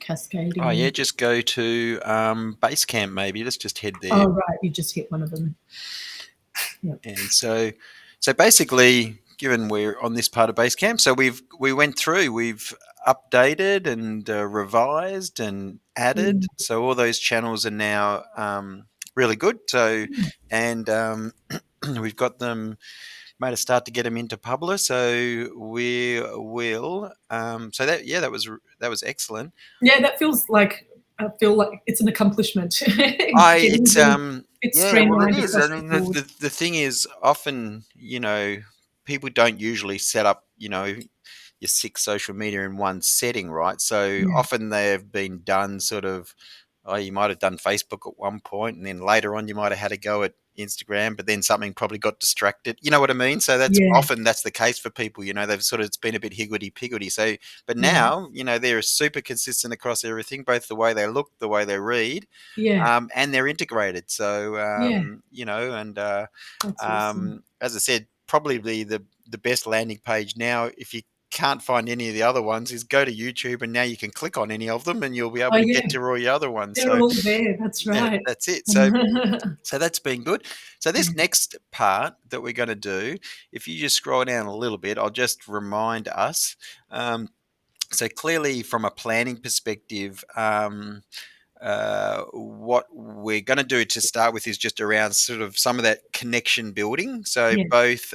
Oh yeah, cascading. just go to Basecamp maybe. Let's just head there. Oh, right, you just hit one of them. Yep. And so basically, given we're on this part of Basecamp, so we went through, we've updated and revised and added. Mm, So all those channels are now really good. So mm. and we've got them made a start to get them into Publish. So we will. So that yeah, that was excellent. Yeah, that feels like I feel like it's an accomplishment I getting it's them. It's yeah, well it streamlined is. I across the mean board. the thing is often, people don't usually set up, your six social media in one setting, right? So Yeah, often they've been done sort of, oh, you might have done Facebook at one point, and then later on you might have had a go at Instagram, but then something probably got distracted. You know what I mean? So yeah, that's the case for people. They've sort of, it's been a bit higgledy piggledy. So, but yeah, now, they're super consistent across everything, both the way they look, the way they read, yeah, and they're integrated. So, yeah. and That's awesome. as I said, probably the best landing page now, if you can't find any of the other ones, is go to YouTube, and now you can click on any of them, and you'll be Oh, able to get yeah, to all your other ones. they're So, all there. That's yeah, right. that's it. So that's been good. So Yeah, this next part that we're going to do, if you just scroll down a little bit, I'll just remind us. So clearly, from a planning perspective, what we're going to do to start with is just around sort of some of that connection building. So yeah, both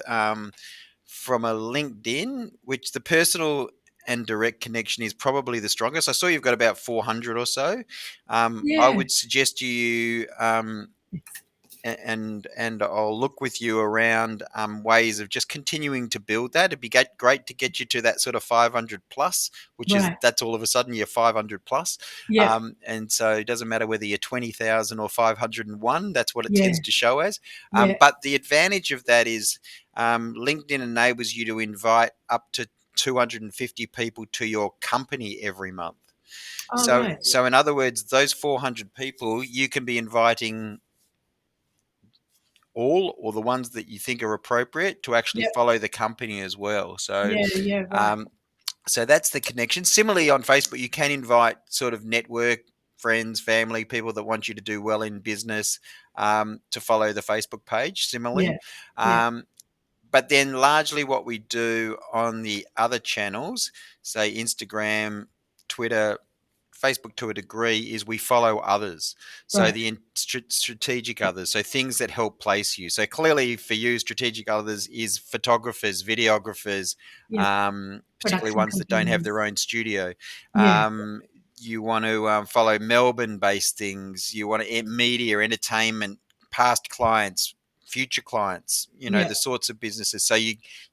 from a LinkedIn, which the personal and direct connection is probably the strongest. I saw you've got about 400 or so. I yeah, would suggest you and I'll look with you around ways of just continuing to build that. It'd be great to get you to that sort of 500 plus, which is right. that's all of a sudden you're 500 plus. Yeah, And so it doesn't matter whether you're 20,000 or 501. That's what it yeah, tends to show as. yeah. But the advantage of that is LinkedIn enables you to invite up to 250 people to your company every month. Oh, So, right. so in other words, those 400 people, you can be inviting all or the ones that you think are appropriate to actually Yep. follow the company as well. So, Yeah, yeah, right. um, so that's the connection. Similarly, on Facebook, you can invite sort of network friends, family, people that want you to do well in business to follow the Facebook page. Yeah, Similarly, yeah, um, but then largely what we do on the other channels, say Instagram, Twitter, Facebook to a degree, is we follow others. So right. the strategic others, so things that help place you. So clearly for you, strategic others is photographers, videographers, Yep. particularly Production ones that don't have companies. their own studio. Yeah, You want to follow Melbourne-based things. You want to media, entertainment, past clients, future clients, yeah, the sorts of businesses. So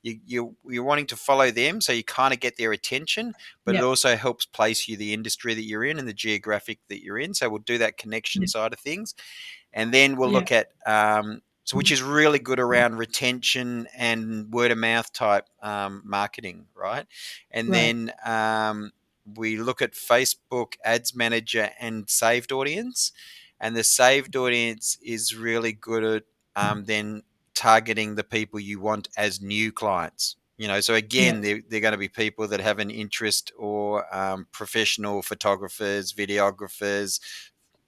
you're wanting to follow them, so you kind of get their attention, but it yep, also helps place you the industry that you're in and the geographic that you're in. So we'll do that connection yep, side of things, and then we'll yep. look at so which is really good around retention and word of mouth type marketing, right? And Right. then we look at Facebook Ads Manager and saved audience, and the saved audience is really good at then targeting the people you want as new clients. So Yep, again, they're going to be people that have an interest or professional photographers, videographers,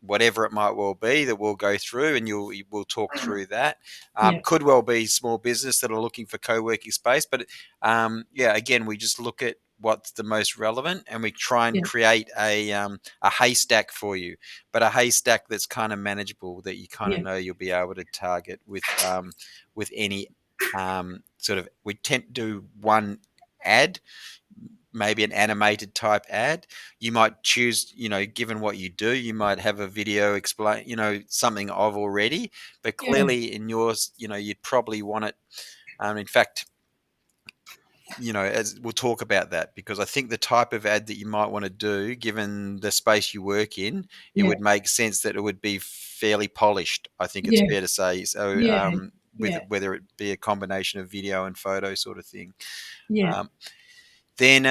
whatever it might well be that we'll go through, and we'll talk through that. yep, Could well be small business that are looking for co-working space, but yeah, again, we just look at what's the most relevant, and we try and yep, create a haystack for you, but a haystack that's kind of manageable, that you kind of yep, know you'll be able to target with any sort of. We tend to do one ad, maybe an animated type ad. You might choose, given what you do, you might have a video explain, something of already, but yeah, clearly in yours, you'd probably want it. In fact, as we'll talk about that, because I think the type of ad that you might want to do, given the space you work in, it yeah, would make sense that it would be fairly polished. I think it's yeah, fair to say. So, yeah, with yeah, whether it be a combination of video and photo sort of thing, yeah, um, then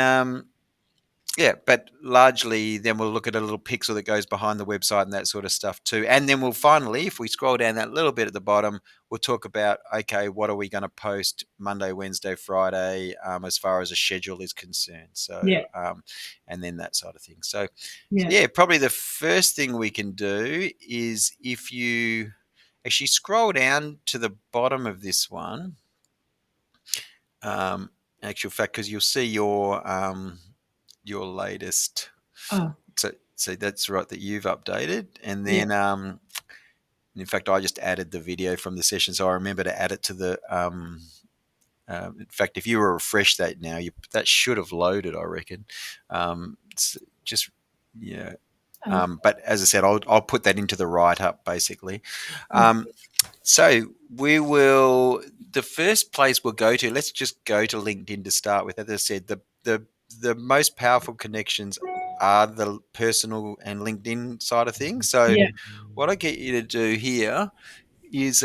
Yeah, but largely then we'll look at a little pixel that goes behind the website and that sort of stuff too. And then we'll finally, if we scroll down that little bit at the bottom, we'll talk about, okay, what are we going to post Monday, Wednesday, Friday, as far as a schedule is concerned. Yeah. And then that sort of thing. So Yeah. yeah, probably the first thing we can do is if you actually scroll down to the bottom of this one, um, actual fact, because you'll see your latest. Oh, So that's right that you've updated, and yeah. then in fact I just added the video from the session, so I remember to add it to the. In fact, if you were refresh that now, that should have loaded, I reckon. It's just yeah. Oh, But as I said, I'll put that into the write up basically. yeah. Um, so we will. The first place we'll go to. Let's just go to LinkedIn to start with. As I said, the most powerful connections are the personal and LinkedIn side of things. So Yeah. what I get you to do here is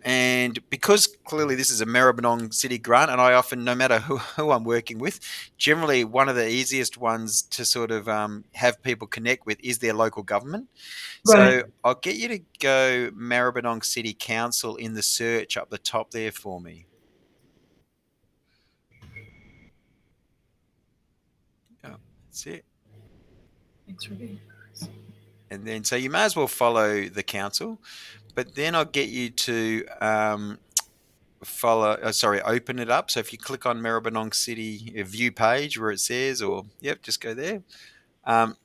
and because clearly this is a Maribyrnong City grant, and I often, no matter who I'm working with, generally one of the easiest ones to sort of have people connect with is their local government. Right. So I'll get you to go Maribyrnong City Council in the search up the top there for me. Yeah, that's it. Thanks, Ruby. And then, so you may as well follow the council, but then I'll get you to open it up. So if you click on Maribyrnong City view page where it says, or yep, just go there. Um,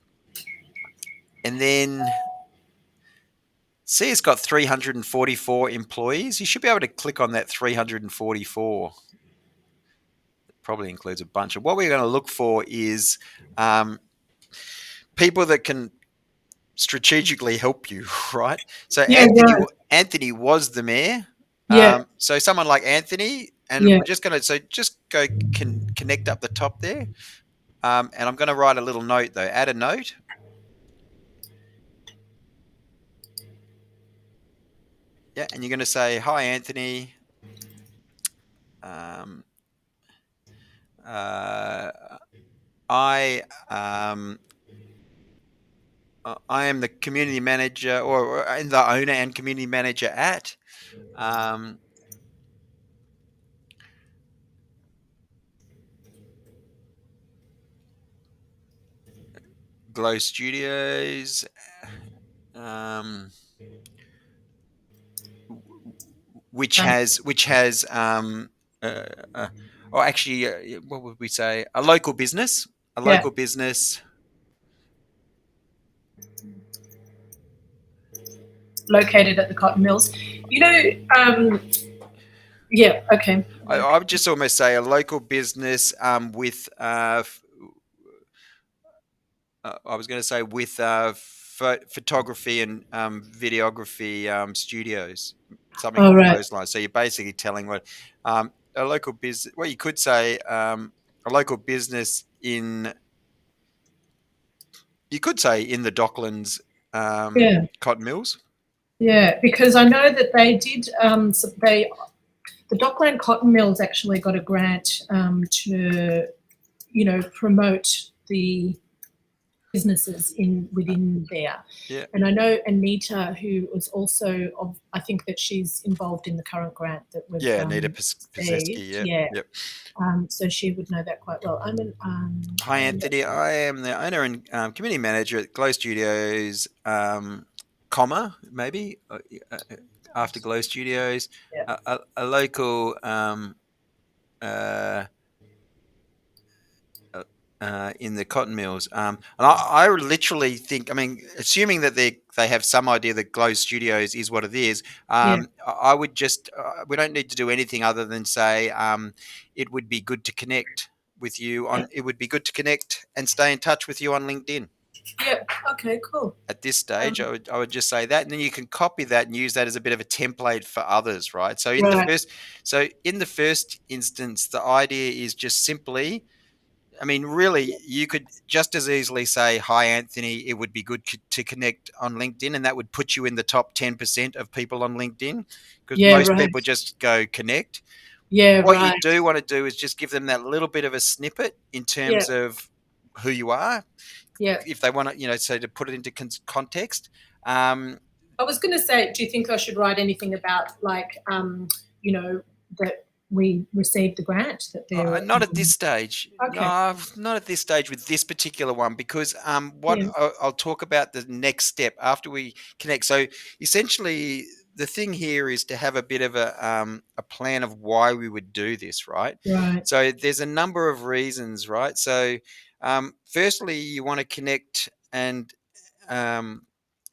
and then see, it's got 344 employees. You should be able to click on that 344. It probably includes a bunch of what we're going to look for is um, people that can strategically help you, right? So Yeah. Right. Anthony was the mayor. Yeah. So someone like Anthony, and Yeah. we're just going to just go connect up the top there. And I'm going to write a little note though. Add a note. Yeah, and you're going to say, "Hi, Anthony. Um, uh, I um, I am the community manager, or and the owner and community manager at um, Glow Studios, um, Um, which has uh, uh, or actually, what would we say? A yeah. local business. Located at the cotton mills. You know. Yeah. Okay. I would just almost say a local business with I was going to say with photography and videography studios, something All along right. those lines. So you're basically telling what a local business. Well, you could say a local business in. You could say in the Docklands Yeah. cotton mills. Yeah. Because I know that they did. The Dockland Cotton Mills actually got a grant to, promote the businesses in within there. Yeah, And I know Anita, who was also of, I think that she's involved in the current grant that we've yeah, Nita Paseski. received. Yep, Yeah. yep. So she would know that quite well. Hi, Anthony. I am the owner and community manager at Glow Studios, comma, maybe uh, after Glow Studios, yeah, a local uh, in the cotton mills. And I literally think, I mean, assuming that they have some idea that Glow Studios is what it is, yeah, I would just, we don't need to do anything other than say it would be good to connect with you yeah, on, it would be good to connect and stay in touch with you on LinkedIn. yeah. Okay, cool. At this stage, Um, I would just say that, and then you can copy that and use that as a bit of a template for others, right? right. So in the first instance, the idea is just simply, I mean, really, you could just as easily say, "Hi, Anthony. It would be good to connect on LinkedIn," and that would put you in the top 10% of people on LinkedIn because Yeah, most right. people just go connect. Yeah, What you right. do want to do is just give them that little bit of a snippet in Yeah, terms of who you are, yeah. if they want to, so to put it into context. Um, I was going to say, do you think I should write anything about like, you know, that we received the grant that they're, Not at this stage. okay. No, not at this stage with this particular one, because what Yeah, I'll talk about the next step after we connect. So essentially, the thing here is to have a bit of a plan of why we would do this, right? right, So there's a number of reasons, right? So firstly, you want to connect um,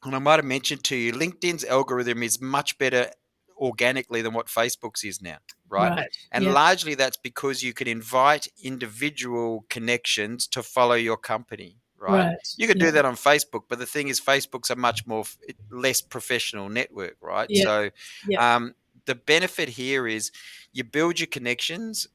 and I might have mentioned to you, LinkedIn's algorithm is much better organically than what Facebook's is now, right? right. And Yeah, largely that's because you can invite individual connections to follow your company, right? right. You could Yeah, do that on Facebook, but the thing is, Facebook's a much more less professional network, right? yeah, So yeah, um, the benefit here is you build your connections.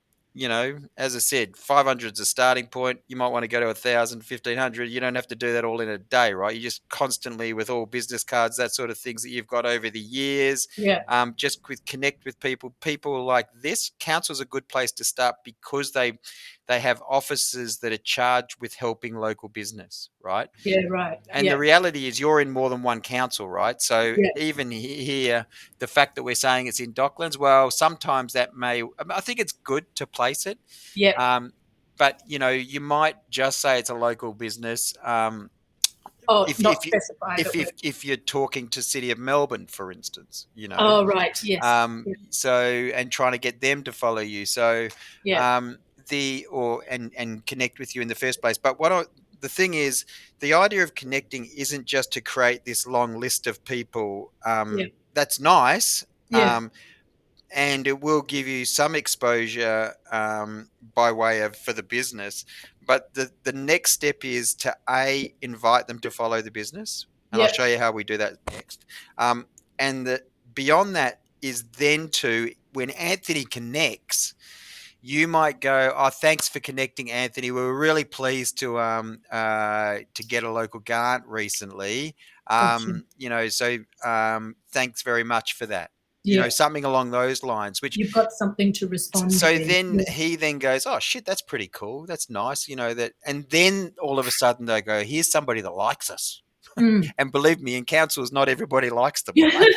As I said, 500 is a starting point. You might want to go to 1,000, 1,500. You don't have to do that all in a day, right? You just constantly, with all business cards, that sort of things that you've got over the years, yeah, just connect with people. People like this. Council's a good place to start because they have offices that are charged with helping local business, right? yeah, right. And the Yeah, reality is you're in more than one council, right? So yeah, even here, the fact that we're saying it's in Docklands, well, sometimes that I think it's good to place it. yeah. Um, but you might just say it's a local business. Oh, If not if you specify that we're, if you're talking to City of Melbourne, for instance, oh, right. Yes. Yeah, so and trying to get them to follow you, so yeah, the or and connect with you in the first place. But the thing is, the idea of connecting isn't just to create this long list of people. yeah, That's nice. yeah, And it will give you some exposure by way of for the business. But the next step is to invite them to follow the business, and I'll yeah. show you how we do that next. Um, and beyond that is then to when Anthony connects, you might go, "Oh, thanks for connecting, Anthony. We were really pleased to get a local grant recently. Gotcha. Thanks very much for that." Yeah, Something along those lines. Which you've got something to respond so with. then Yeah. he then goes, "Oh shit, that's pretty cool. That's nice." That, and then all of a sudden they go, "Here's somebody that likes us." Mm. And believe me, in councils, not everybody likes them, Yeah. right?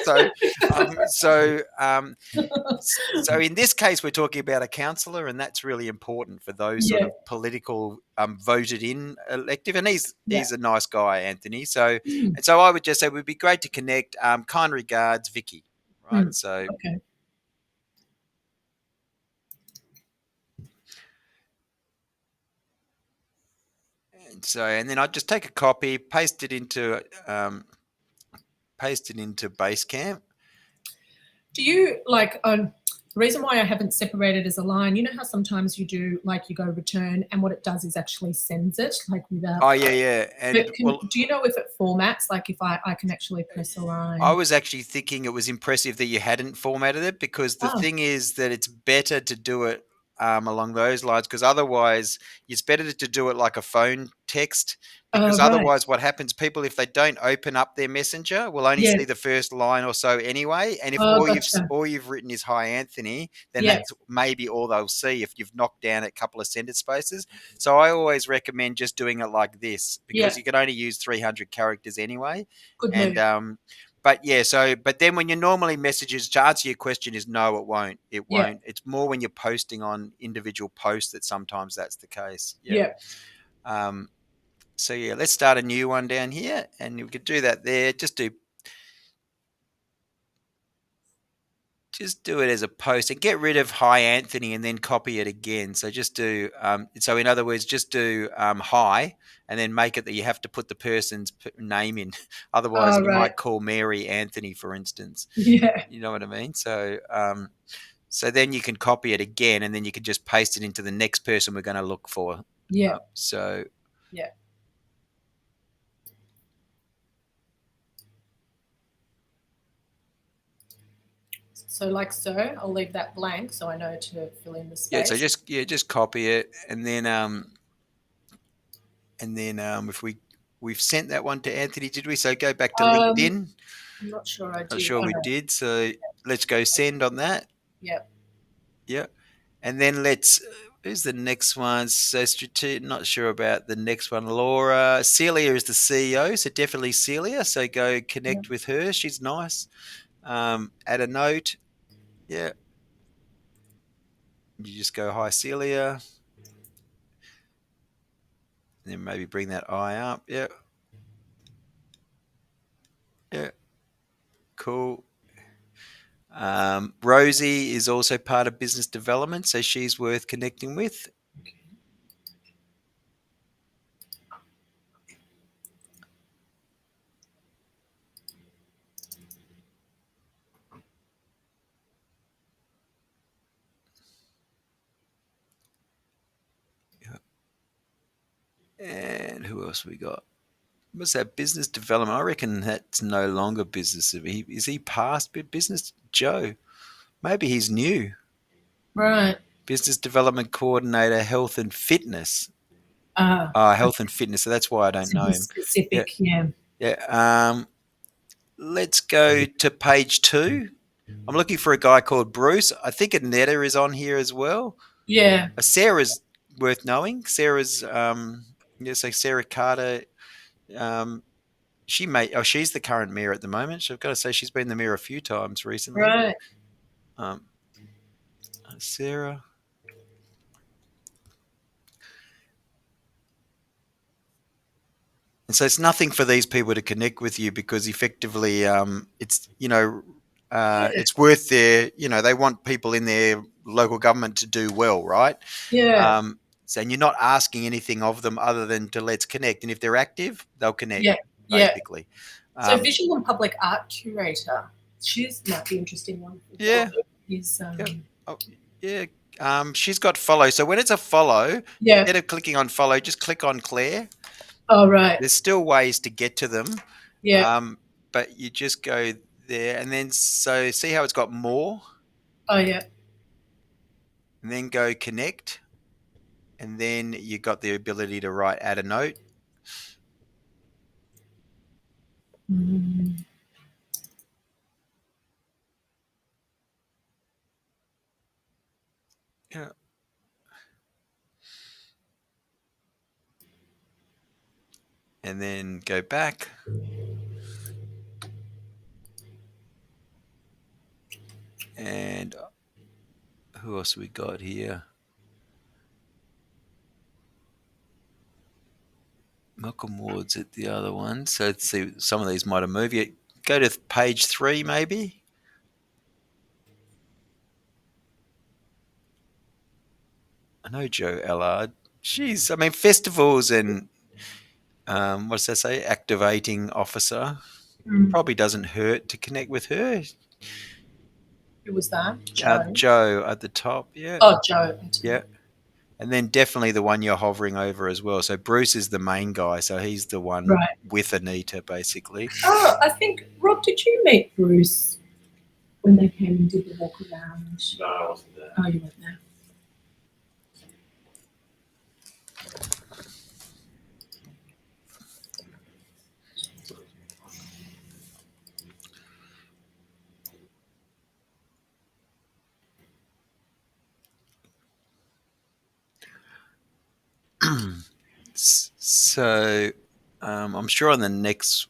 So in this case, we're talking about a councillor, and that's really important for those sort Yeah, of political voted in elective. And he's yeah. he's a nice guy, Anthony. So Mm, and so I would just say it would be great to connect. Kind regards, Vicky. Right. mm. So Okay. and then I'd just take a copy, paste it into Basecamp. Do you like the reason why I haven't separated as a line, you know how sometimes you do like you go return and what it does is actually sends it like without, Oh yeah, yeah. And but can, well, do you know if it formats, like if I can actually press a I line? was actually thinking it was impressive that you hadn't formatted it, because the Oh, thing is that it's better to do it along those lines, because otherwise it's better to do it like a phone text, because right. otherwise what happens, people, if they don't open up their messenger, will only Yeah. see the first line or so anyway, and if Oh, gotcha. all you've written is "Hi Anthony," then Yeah. that's maybe all they'll see if you've knocked down a couple of sentence spaces. So I always recommend just doing it like this, Yeah. because you can only use 300 characters anyway. Good And move. but yeah, but then when you normally messages, to answer your question, is no, it won't. It Yeah. won't. It's more when you're posting on individual posts that sometimes that's the case. Yeah. Yeah. Um, so yeah, let's start a new one down here, and we could do that there. Just do it as a post and get rid of "Hi Anthony" and then copy it again. So just do so in other words, just do "Hi" and then make it that you have to put the person's name in. Otherwise, Oh, you right. might call Mary Anthony, for instance. Yeah. You know what I mean? So then you can copy it again, and then you can just paste it into the next person we're going to look for. Yeah. So Yeah. So like so, I'll leave that blank so I know to fill in the yeah, so space. just copy it, and then if we've sent that one to Anthony, did we? So go back to Um, LinkedIn. I'm not sure I Not did. sure Oh we no. did. So let's go send on that. Yeah. Yeah. And then let's. Who's the next one? So, not sure about the next one. Laura. Celia is the CEO, so definitely Celia. So go Yeah. connect with her. She's nice. Add a note. Yeah. You just go, hi, Celia. And then maybe bring that eye up. Yeah. Yeah. Cool. Rosie is also part of business development, so she's worth connecting with. Yeah. And who else we got? What's that business development? I reckon that's no longer business. Is he past business? Joe. Maybe he's new. Right. Business development coordinator, health and fitness. Ah, Health and fitness. So that's why I don't so know he's him. Yeah. specific. Yeah. Yeah. Let's go to page 2. I'm looking for a guy called Bruce. I think Anetta is on here as well. Yeah. Sarah's worth knowing. Sarah's yeah, so Sarah Carter. Um, she's the current mayor at the moment. So I've got to say she's been the mayor a few times recently. Right. Um, Sarah. And so it's nothing for these people to connect with you because effectively, it's Yeah. it's worth their they want people in their local government to do well, right? Yeah. So and you're not asking anything of them other than to let's connect, and if they're active, they'll connect Yeah. Yeah. basically. So Um, visual and public art curator. She's might be interesting one as well. yeah, Is yeah, oh, yeah. She's got follow. So when it's a follow, yeah. instead of clicking on follow, just click on Claire. Oh right. There's still ways to get to them, Yeah. um, but you just go there, and then so see how it's got more, Oh yeah. and then go connect, and then you got the ability to write add a note. Mm, Yeah, and then go back, and who else we got here? Malcolm Ward's at the other one. So let's see, some of these might have moved. You go to page 3, maybe. I know Joe Allard. She's, I mean, festivals and what does that say? Activating officer. mm. Probably doesn't hurt to connect with her. Who was that? Joe. Joe at the top. Yeah, Oh Joe. yeah. And then definitely the one you're hovering over as well. So Bruce is the main guy. So he's the one Right. with Anita, basically. Oh, I think Rob. Did you meet Bruce when they came and did the walk around? No, I wasn't there. Oh, you weren't there. So I'm sure on the next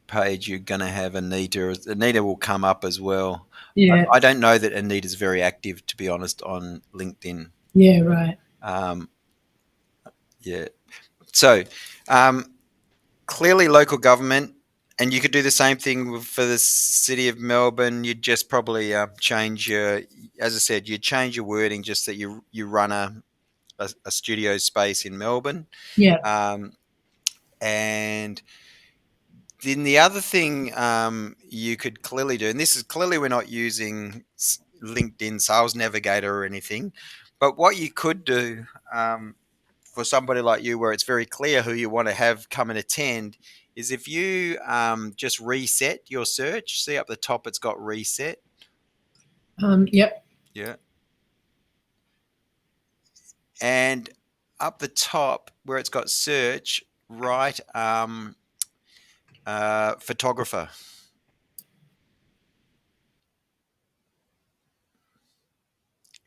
page you're going to have Anita. Anita will come up as well. Yeah. I don't know that Anita's very active, to be honest, on LinkedIn. Yeah. Right. Um, yeah. So clearly local government, and you could do the same thing for the city of Melbourne. You'd just probably change your, as I said, you change your wording just that you run a studio space in Melbourne. Yeah. Um, and then the other thing you could clearly do, and this is clearly we're not using LinkedIn Sales Navigator or anything, but what you could do for somebody like you, where it's very clear who you want to have come and attend, is if you just reset your search. See up the top, it's got reset. Yep. Yeah. And up the top where it's got search, write photographer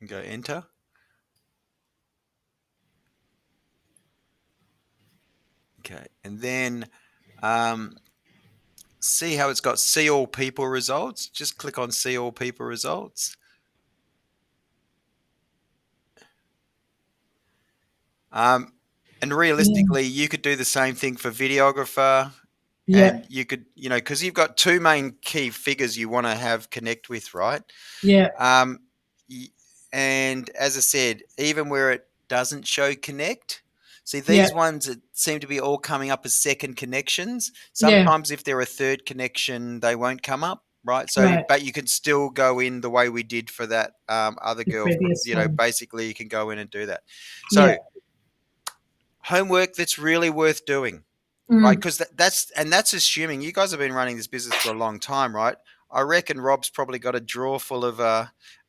and go enter. Okay, and then um, see how it's got see all people results. Just click on see all people results. Um, and Mm. realistically, you could do the same thing for videographer, and Yeah, you could, because you've got two main key figures you want to have connect with, right? yeah, Um, y- and as I said, even where it doesn't show connect, see yeah, these ones that seem to be all coming up as second connections. yeah. Sometimes if they're a third connection, they won't come up, right? So, Right. but you can still go in the way we did for that other The girl. previous one. Basically, you can go in and do that. Yeah. So, homework that's really worth doing, right? Mm. Because that's assuming you guys have been running this business for a long time, right? I reckon Rob's probably got a drawer full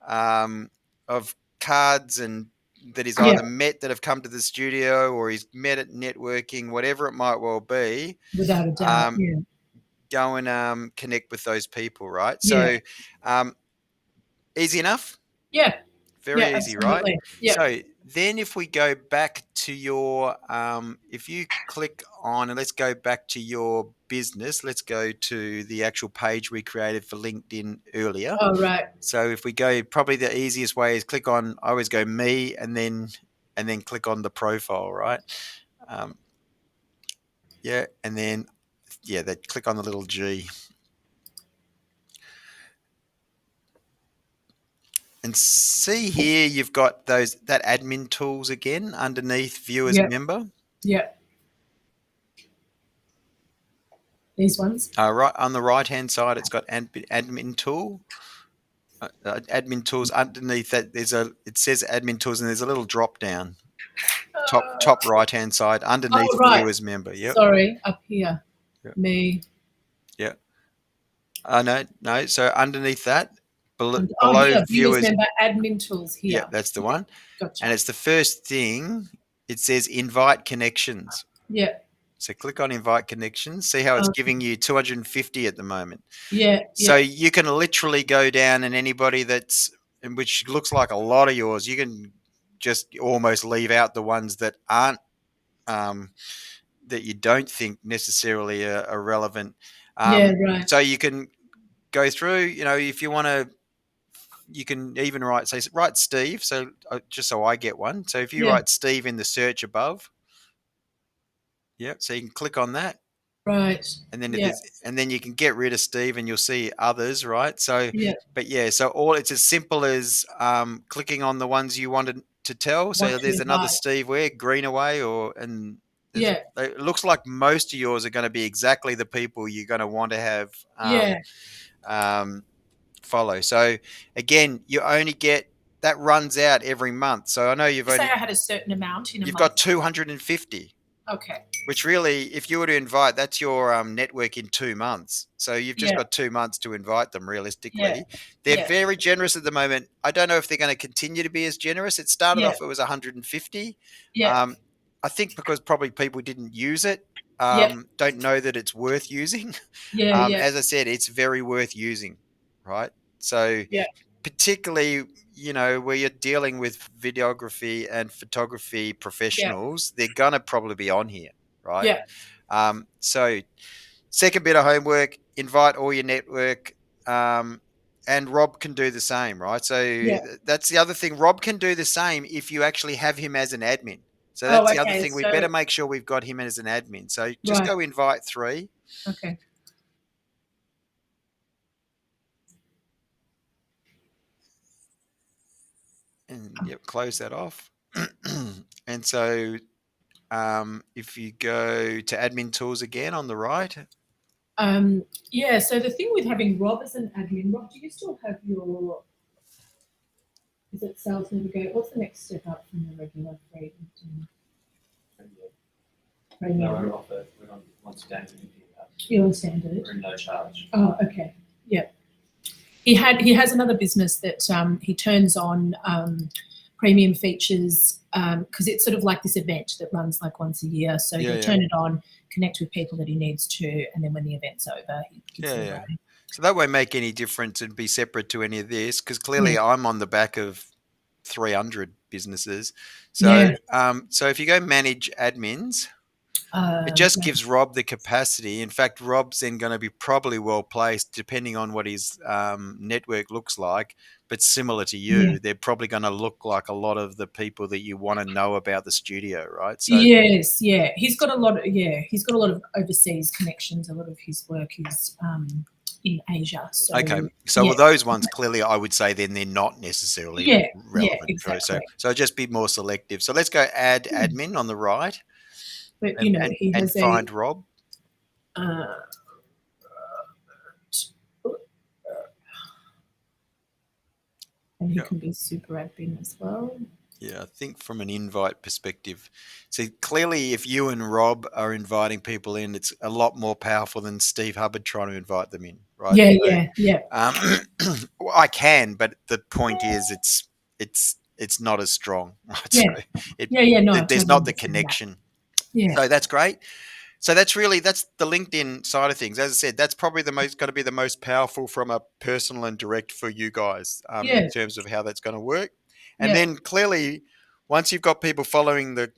um, of cards and that he's Yeah. either met that have come to the studio or he's met at networking, whatever it might well be. Without a doubt. Um, Yeah. Go and connect with those people, right? Yeah. So um, easy enough. Yeah. Yeah. Very easy, right? Absolutely. Yeah. So then if we go back to your, if you click on, and let's go back to your business, let's go to the actual page we created for LinkedIn earlier. Oh, right. So if we go, probably the easiest way is click on, I always go me and then click on the profile, right? Um, yeah. And then, yeah, that click on the little G and see here, you've got that admin tools again underneath view as Yeah. member. Yeah. These ones. Right on the right hand side, it's got admin tool. Admin tools underneath that. It says admin tools, and there's a little drop down top Uh, right hand side underneath oh, right. view as member. Yep. Sorry. Up here. Yep. Me. Yep. No, no. So underneath that, And, oh, below here. Viewers viewers. member admin tools Yeah, here. that's the Yeah. one. And Gotcha. it's the first thing. It says invite connections. Yeah. So click on invite connections. See how it's Okay. giving you 250 at the moment. Yeah. So Yeah. you can literally go down and anybody which looks like a lot of yours, you can just almost leave out the ones that aren't um, that you don't think necessarily are relevant. Yeah. Right. So you can go through. If you want to, you can even write Steve. So just so I get one. So if you Yeah. write Steve in the search above, yeah. So you can click on that Right. and then Yeah. you can get rid of Steve and you'll see others, right? So, Yeah. but yeah, so all it's as simple as clicking on the ones you wanted to tell. Want So to there's another invite. Steve where Greenaway and Yeah. it looks like most of yours are going to be exactly the people you're going to want to have Yeah. um, follow. So again, you only get that runs out every month. So I know You say I had a certain amount in a you've got month. 250. Okay. Which really, if you were to invite, that's your network in 2 months. So you've just Yeah. got 2 months to invite them Yeah. realistically. They're Yeah. very generous at the moment. I don't know if they're going to continue to be as generous. It started Yeah. off, it was 150. Yeah. Um, I think because probably people didn't use it, Yeah. don't know that it's worth using. Yeah. Yeah. As I said, it's very worth using, right? So Yeah. particularly where you're dealing with videography and photography Yeah. professionals, they're gonna probably be on here, right? Yeah. So second bit of homework, invite all your network, um, and Rob can do the same, right? So Yeah. that's the other thing. Rob can do the same if you actually have him as an admin. So Oh, that's the other okay. thing. We So, better make sure we've got him as an admin. So just right. go invite three, Okay. and yep, close that off. And so if you go to admin tools again on the right, Yeah. So the thing with having Rob as an admin, Rob, do you still have your, is it sales navigator? What's the next step up from the regular free? No, we're offered, we're on standard. You're on standard. We're in no charge. Oh, okay. Yeah. He has another business that he turns on premium features because it's sort of like this event that runs like once a year. So Yeah, he'll yeah. turn it on, connect with people that he needs to, and then when the event's over, he gives yeah, them yeah. away. So that won't make any difference and be separate to any of this because clearly Yeah. I'm on the back of 300 businesses. So, Yeah. so if you go manage admins, It just maybe. gives Rob the capacity. In fact, Rob's then going to be probably well placed, depending on what his network looks like. But similar to Yeah. you, they're probably going to look like a lot of the people that you want to know about the studio, right? So, Yes, yeah. He's got a lot of he's got a lot of overseas connections. A lot of his work is in Asia. So okay. So, yeah, with those ones, clearly, I would say then they're not necessarily yeah, yeah, relevant for. So, exactly. so just be more selective. So let's go add Hmm. admin on the right, But and and, he and has a find Rob. uh, and he Yeah. can be super admin as well. Yeah, I think from an invite perspective, see clearly if you and Rob are inviting people in, it's a lot more powerful than Steve Hubbard trying to invite them in, right? Yeah, So, yeah, yeah, um, well, I can, but the point is, it's not as strong, right? So yeah, it yeah, yeah. No, I there's totally not the understand that. connection. Yeah, So that's great. So that's the LinkedIn side of things. As I said, that's probably the most going to be the most powerful from a personal and direct for you guys in yeah, terms of how that's going to work. And yeah, then clearly, once you've got people following the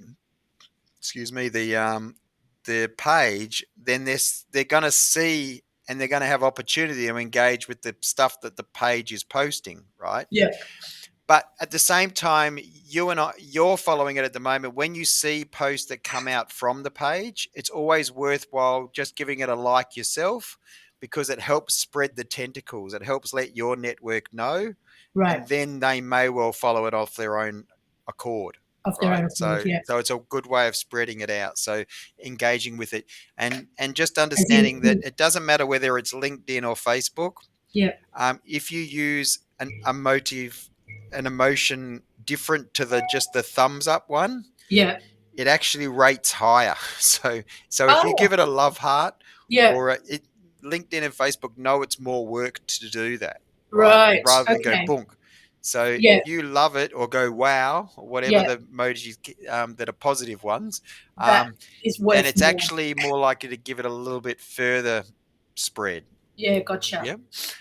page, then they're going to see and they're going to have opportunity to engage with the stuff that the page is posting, right? yeah, But at the same time, you're following it at the moment. When you see posts that come out from the page, it's always worthwhile just giving it a like yourself because it helps spread the tentacles. It helps let your network know, right. and then they may well follow it off their own accord. Of their Right. own accord, So yeah. so it's a good way of spreading it out. So engaging with it and just As understanding that in, it doesn't matter whether it's LinkedIn or Facebook. yeah, If you use an emotion different to the just the thumbs up one, yeah. it actually rates higher. So if you Oh, give it a love heart yeah, or LinkedIn and Facebook know it's more work to do that, right? right. Rather than go Okay. bunk. So Yeah, if you love it or go wow or whatever yeah. the emojis that are positive ones, That um, is then worth it's more. actually more likely to give it a little bit further spread. Yeah, gotcha. Yeah.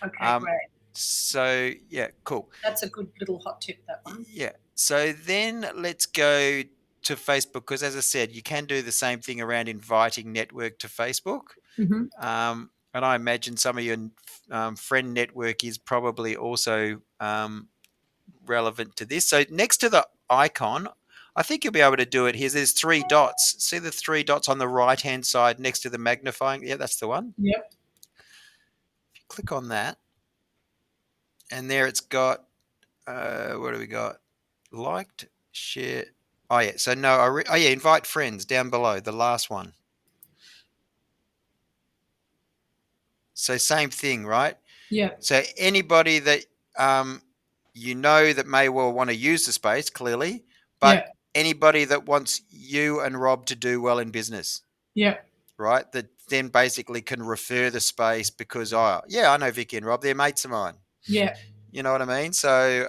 Okay, Um, great. so yeah, cool. That's a good little hot tip, that one. Yeah. So then let's go to Facebook because, as I said, you can do the same thing around inviting network to Facebook. Mm-hmm. And I imagine some of your friend network is probably also relevant to this. So next to the icon, I think you'll be able to do it here. There's three dots. See the three dots on the right hand side next to the magnifying? Yeah, that's the one. Yep. If you click on that, and there it's got what do we got? Liked, share. Oh yeah. So no. Oh yeah. Invite friends down below the last one. So same thing, right? Yep. So anybody that um, you know that may well want to use the space, clearly, but Yep. anybody that wants you and Rob to do well in business, Yep. right? That then basically can refer the space because oh yeah, I know Vicky and Rob, they're mates of mine. Yep. You know what I mean? So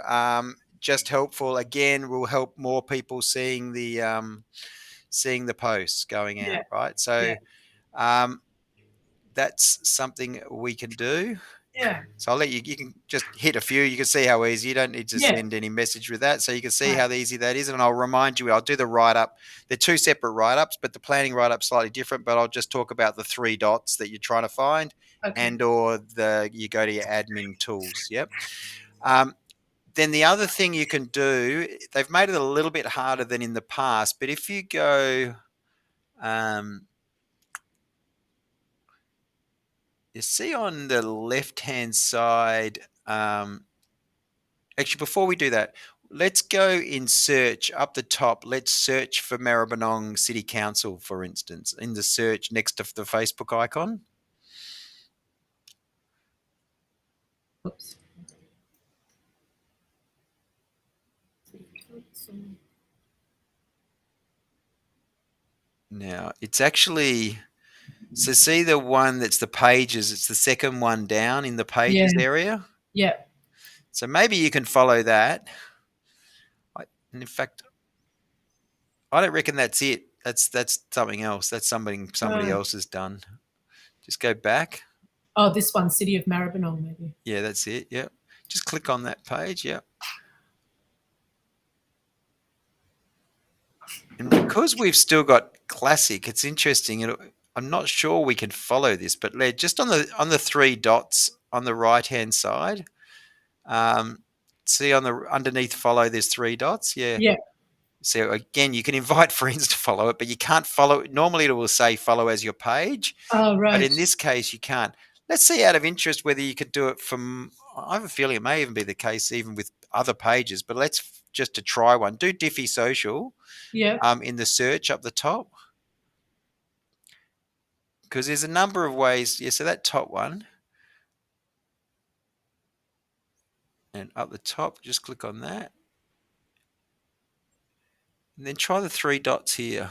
just helpful again will help more people seeing the posts going out, Yep. right? So Yep. um, that's something we can do. Yeah. So I'll let you. You can just hit a few. You can see how easy. You don't need to Yeah. send any message with that. So you can see Right. how easy that is. And I'll remind you. I'll do the write up. They're two separate write ups, but the planning write up's slightly different. But I'll just talk about the three dots that you're trying to find, Okay. and or you go to your admin tools. Yep. Um, then the other thing you can do, they've made it a little bit harder than in the past. But if you go, um, you see on the left hand side. Actually, before we do that, let's go in search up the top. Let's search for Maribyrnong City Council, for instance, in the search next to the Facebook icon. Oops. Now, it's actually, so see the one that's the pages, it's the second one down in the Yeah. pages area. Yeah. So maybe you can follow that. And in fact, I don't reckon that's it. That's something else. That's somebody else has done. Just go back. Oh, this one, City of Maribyrnong, maybe. Yeah, that's it. Yeah. Just click on that page. Yeah. And because we've still got classic, it's interesting. I'm not sure we can follow this, but just on the three dots on the right hand side, um, see on the underneath follow. There's three dots. Yeah. Yeah. So again, you can invite friends to follow it, but you can't follow it. Normally, it will say follow as your page, Oh, but right. in this case, you can't. Let's see out of interest whether you could do it from. I have a feeling it may even be the case even with other pages, but let's just to try one. Do Diffy Social Yeah. in the search up the top because there's a number of ways. Yeah, so that top one and up the top, just click on that and then try the three dots here.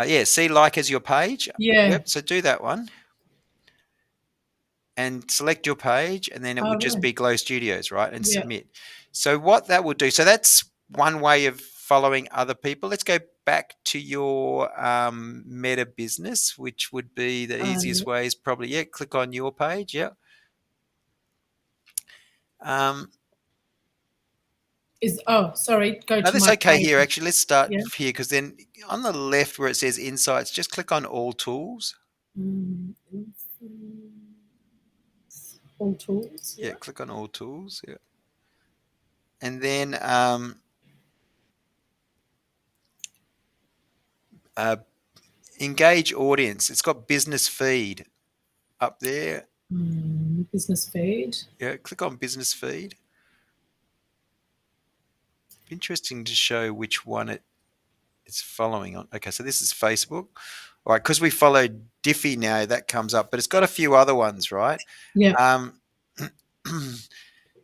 Yeah, see like as your page. Yeah. Yep, so do that one. And select your page, and then it Oh, would just right. be Glow Studios, right? And Yeah. submit. So what that will do, so that's one way of following other people. Let's go back to your Meta business, which would be the easiest Yeah. way is probably, yeah, click on your page, yeah. Um, Sorry, go no, to that's my okay page. here. Actually, let's start Yeah. here because then on the left where it says Insights, just click on All Tools. Mm, all tools. Yeah, Yeah. click on All Tools. Yeah, and then uh, engage audience. It's got business feed up there. Business feed. Yeah, click on business feed. Interesting to show which one it's following on. Okay, so this is Facebook. All right, because we followed Diffy now, that comes up, but it's got a few other ones, right? Yeah. Um,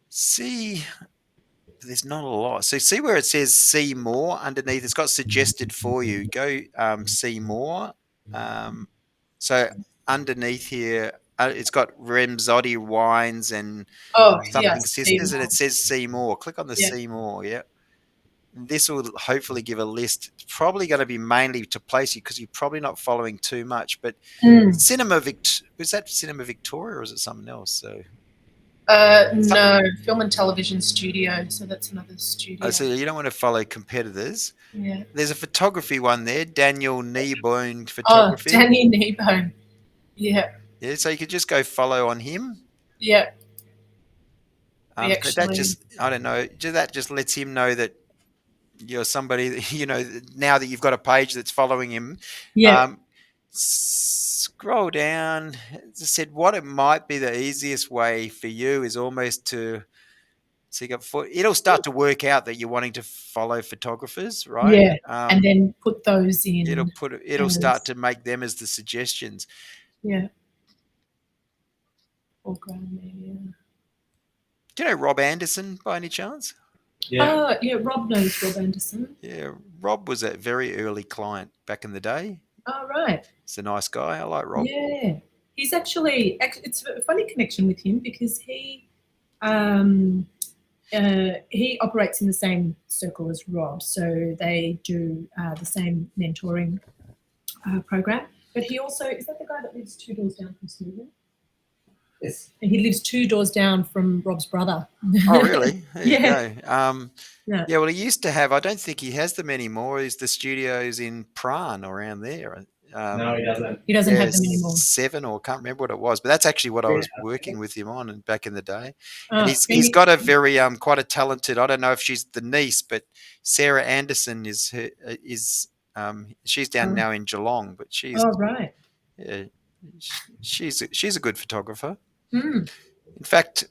see, there's not a lot. So see where it says see more underneath, it's got suggested for you. Go see more. Um, so underneath here, it's got Remzotti wines and Oh, something yes. sisters, and it says see more. Click on the Yeah. see more. Yeah. This will hopefully give a list. It's probably going to be mainly to place you because you're probably not following too much. But Mm. Cinema was that Cinema Victoria or is it something else? So, No, film and television studio. So that's another studio. so you don't want to follow competitors. Yeah. There's a photography one there, Daniel Kneebone Oh, Photography. Danny Kneebone. Yeah. Yeah, so you could just go follow on him. Yeah. We So that actually. just, I don't know, that just lets him know that you're somebody that, now that you've got a page that's following him. Yeah. Scroll down. As I said, what it might be the easiest way for you is almost to so you got it'll start to work out that you're wanting to follow photographers, right? Yeah. And then put those in It'll start as. to make them as the suggestions. Yeah. Foreground media. Do you know Rob Anderson by any chance? Yeah. Yeah. Rob knows Rob Anderson. Yeah, Rob was a very early client back in the day. Oh, right. He's a nice guy. I like Rob. Yeah. He's actually, it's a funny connection with him because um, he operates in the same circle as Rob. So they do the same mentoring program. But he also, is that the guy that lives 2 doors down from Stephen? Yes. And he lives 2 doors down from Rob's brother. Oh, really? There you Yeah. go. Yeah. Yeah, well, he used to have, I don't think he has them anymore, is the studios in Prague around there. No, he doesn't. He doesn't Yeah, have them anymore. 7 or can't remember what it was, but that's actually what I Yeah. was working with him on and back in the day. Oh, And yeah, he's got a very quite a talented. I don't know if she's the niece, but Sarah Anderson is she's down now in Geelong, but oh, right. yeah, she's a good photographer. Mm. In fact,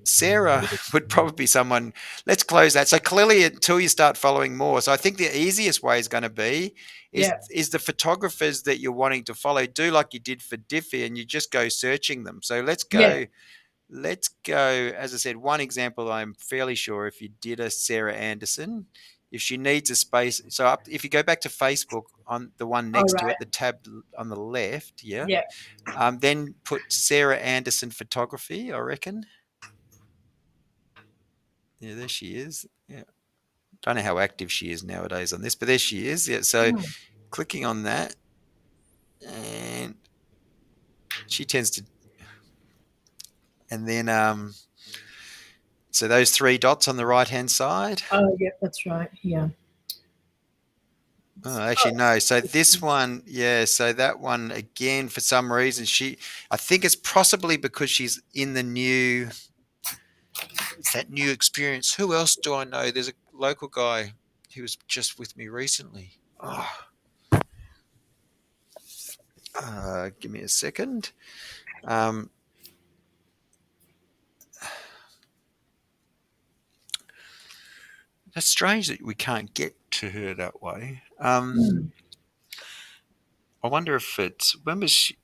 Sarah would probably be someone. Let's close that. So clearly, until you start following more, so I think the easiest way is going to be Yeah. is the photographers that you're wanting to follow. Do like you did for Diffie, and you just go searching them. So let's Yeah. go. Let's go. As I said, one example. I'm fairly sure if you did a Sarah Anderson, if she needs a space. So if you go back to Facebook on the one All next to right. it, the tab on the left, yeah. Yeah. Then put Sarah Anderson photography. I reckon. Yeah, there she is. Yeah. Don't know how active she is nowadays on this, but there she is. Yeah. So Oh. clicking on that, and she tends to, and then So those three dots on the right-hand side. Oh, yeah, that's right. Yeah. Oh, actually, no. So this one, yeah. So that one again, for some reason, I think it's possibly because she's in the new. It's that new experience. Who else do I know? There's a local guy who was just with me recently. Oh, give me a second. Um, that's strange that we can't get to her that way. Mm. I wonder if it's when was she?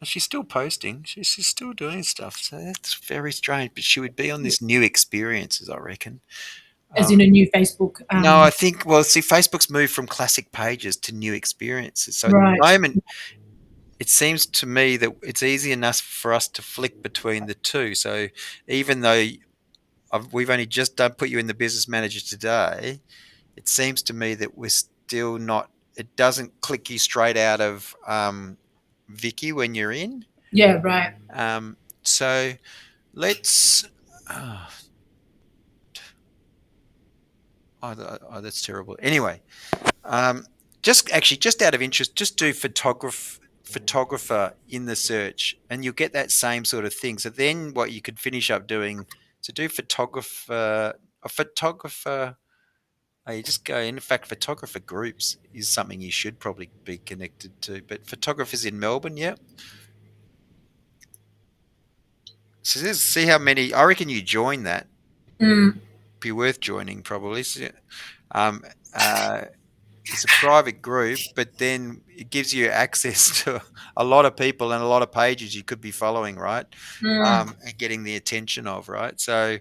She's still posting. She's still doing stuff. So that's very strange. But she would be on this new experiences, I reckon. As in Um, a new Facebook. no, I think. Well, see, Facebook's moved from classic pages to new experiences. So at the Right. moment, it seems to me that it's easy enough for us to flick between the two. So even though we've only just done put you in the business manager today, it seems to me that we're still not. It doesn't click you straight out of Vicky when you're in. Yeah, right. So let's. Oh, that's terrible. Anyway, just out of interest, just do photographer in the search, and you'll get that same sort of thing. So then, what you could finish up doing to do photographer, a photographer. You just go. In fact, photographer groups is something you should probably be connected to. But photographers in Melbourne, yeah. So see how many. I reckon you join that. Mm. Be worth joining probably. So, um, uh, it's a private group, but then it gives you access to a lot of people and a lot of pages you could be following, right? Mm. And getting the attention of, right? So,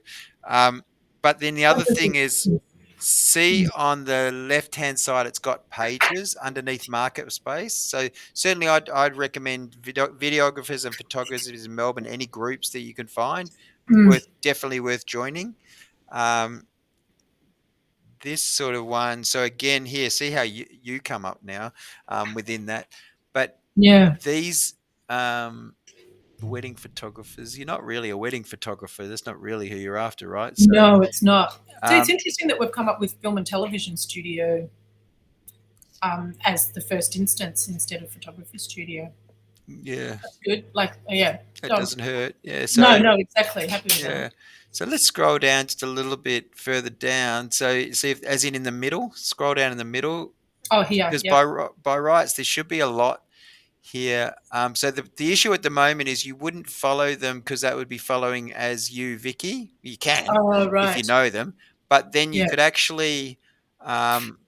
um, but then the other thing is, see on the left hand side, it's got pages underneath market space. So certainly, I'd recommend videographers and photographers in Melbourne. Any groups that you can find, Mm. definitely worth joining. Um, this sort of one. So again, here, see how you come up now within that. But Yeah. these wedding photographers, you're not really a wedding photographer. That's not really who you're after, right? So No, it's not. So it's um, interesting that we've come up with film and television studio as the first instance instead of photography studio. yeah, That's good. Like, yeah. it So, doesn't hurt. Yeah. no, So no, exactly. Happy with that. yeah. So let's scroll down just a little bit further down. So see if, as in the middle, scroll down in the middle, Oh, here. because Yep. by rights there should be a lot here. So the issue at the moment is you wouldn't follow them because that would be following as you, Vicky. You can Oh, if you right. know them, but then Yeah. um,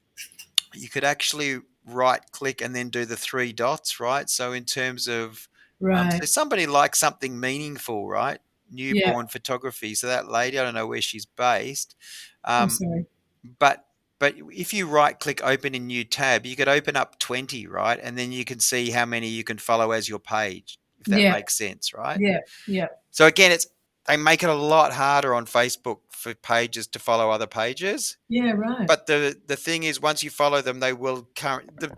you could actually right click and then do the three dots, right? So in terms of so Right. somebody likes something meaningful, right? Yeah. Newborn photography. So that lady, I don't know where she's based, I'm um, sorry. but if you right click open in new tab, you could open up 20, right? And then you can see how many you can follow as your page, if that Yeah. makes sense, right? Yeah. Yeah. So again, they make it a lot harder on Facebook for pages to follow other pages. Yeah. Right. But the thing is, once you follow them, they will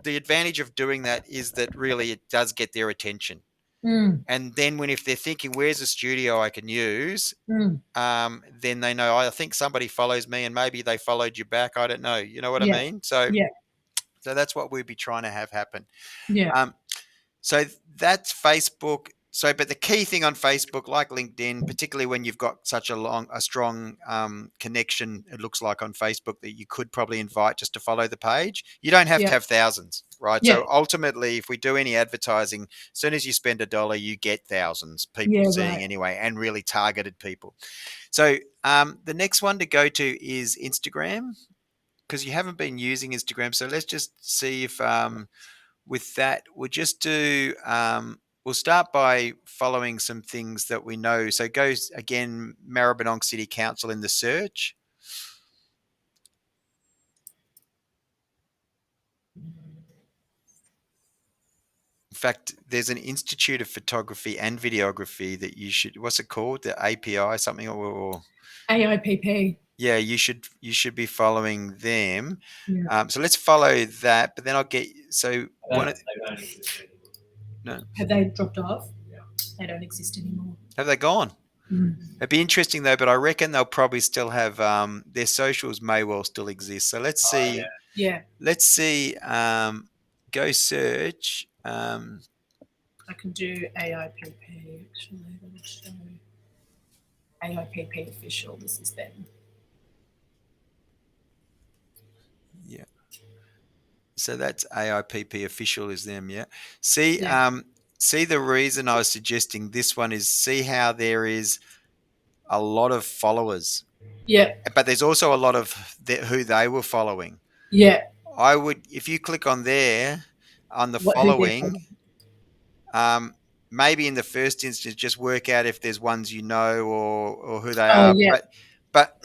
the advantage of doing that is that really it does get their attention. Mm. And then if they're thinking, where's a studio I can use? Mm. Then they know, "Oh, I think somebody follows me, and maybe they followed you back. I don't know. You know what I Yeah. mean? So, Yeah. that's what we'd be trying to have happen. Yeah. Um, so that's Facebook. So, but the key thing on Facebook, like LinkedIn, particularly when you've got such a strong connection, it looks like on Facebook that you could probably invite just to follow the page. You don't have to Yeah. have thousands, right? Yeah. So ultimately, if we do any advertising, as soon as you spend $1, you get thousands people Yeah. seeing Right. anyway, and really targeted people. So the next one to go to is Instagram, because you haven't been using Instagram. So let's just see if with that, we'll just do, we'll start by following some things that we know. So go again, Maribyrnong City Council in the search. In fact, there's an Institute of Photography and Videography that you should, what's it called? The API, something, or AIPP. yeah, you should be following them. Yeah. So let's follow that, but then I'll get, so one, They don't exist anymore. no, Have they dropped off? They don't exist anymore. have they gone? Mm. It'd be interesting though, but I reckon they'll probably still have their socials may well still exist. So let's Oh yeah. see. Yeah, Let's see. Go search. I can do AIPP actually. That'll show AIPP official. This is them. Yeah. So that's AIPP official is them. Yeah. See. Yeah, See the reason I was suggesting this one is see how there is a lot of followers, yeah, but there's also a lot of who they were following. yeah. I would, if you click on there, on the What who they're following, following? um, maybe in the first instance, just work out if there's ones you know or who they Oh are. yeah, But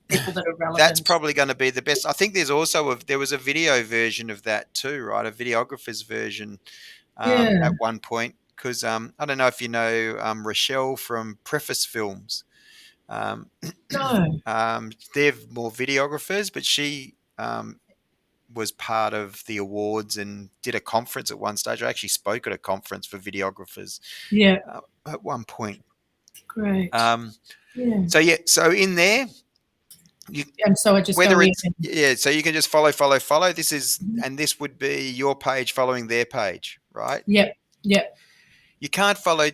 people that are that's relevant. probably going to be the best. I think there's also there was a video version of that too, right? A videographer's version Yeah. at one point. Because I don't know if you know Rochelle from Preface Films. Um, No. they're more videographers, but she was part of the awards and did a conference at one stage. I actually spoke at a conference for videographers Yeah. at one point. Great. Um, Yeah. so yeah, so in there, you And so I just go whether in it's and yeah, so you can just follow. This is mhm. and this would be your page following their page, right? Yep. Yep. You can't follow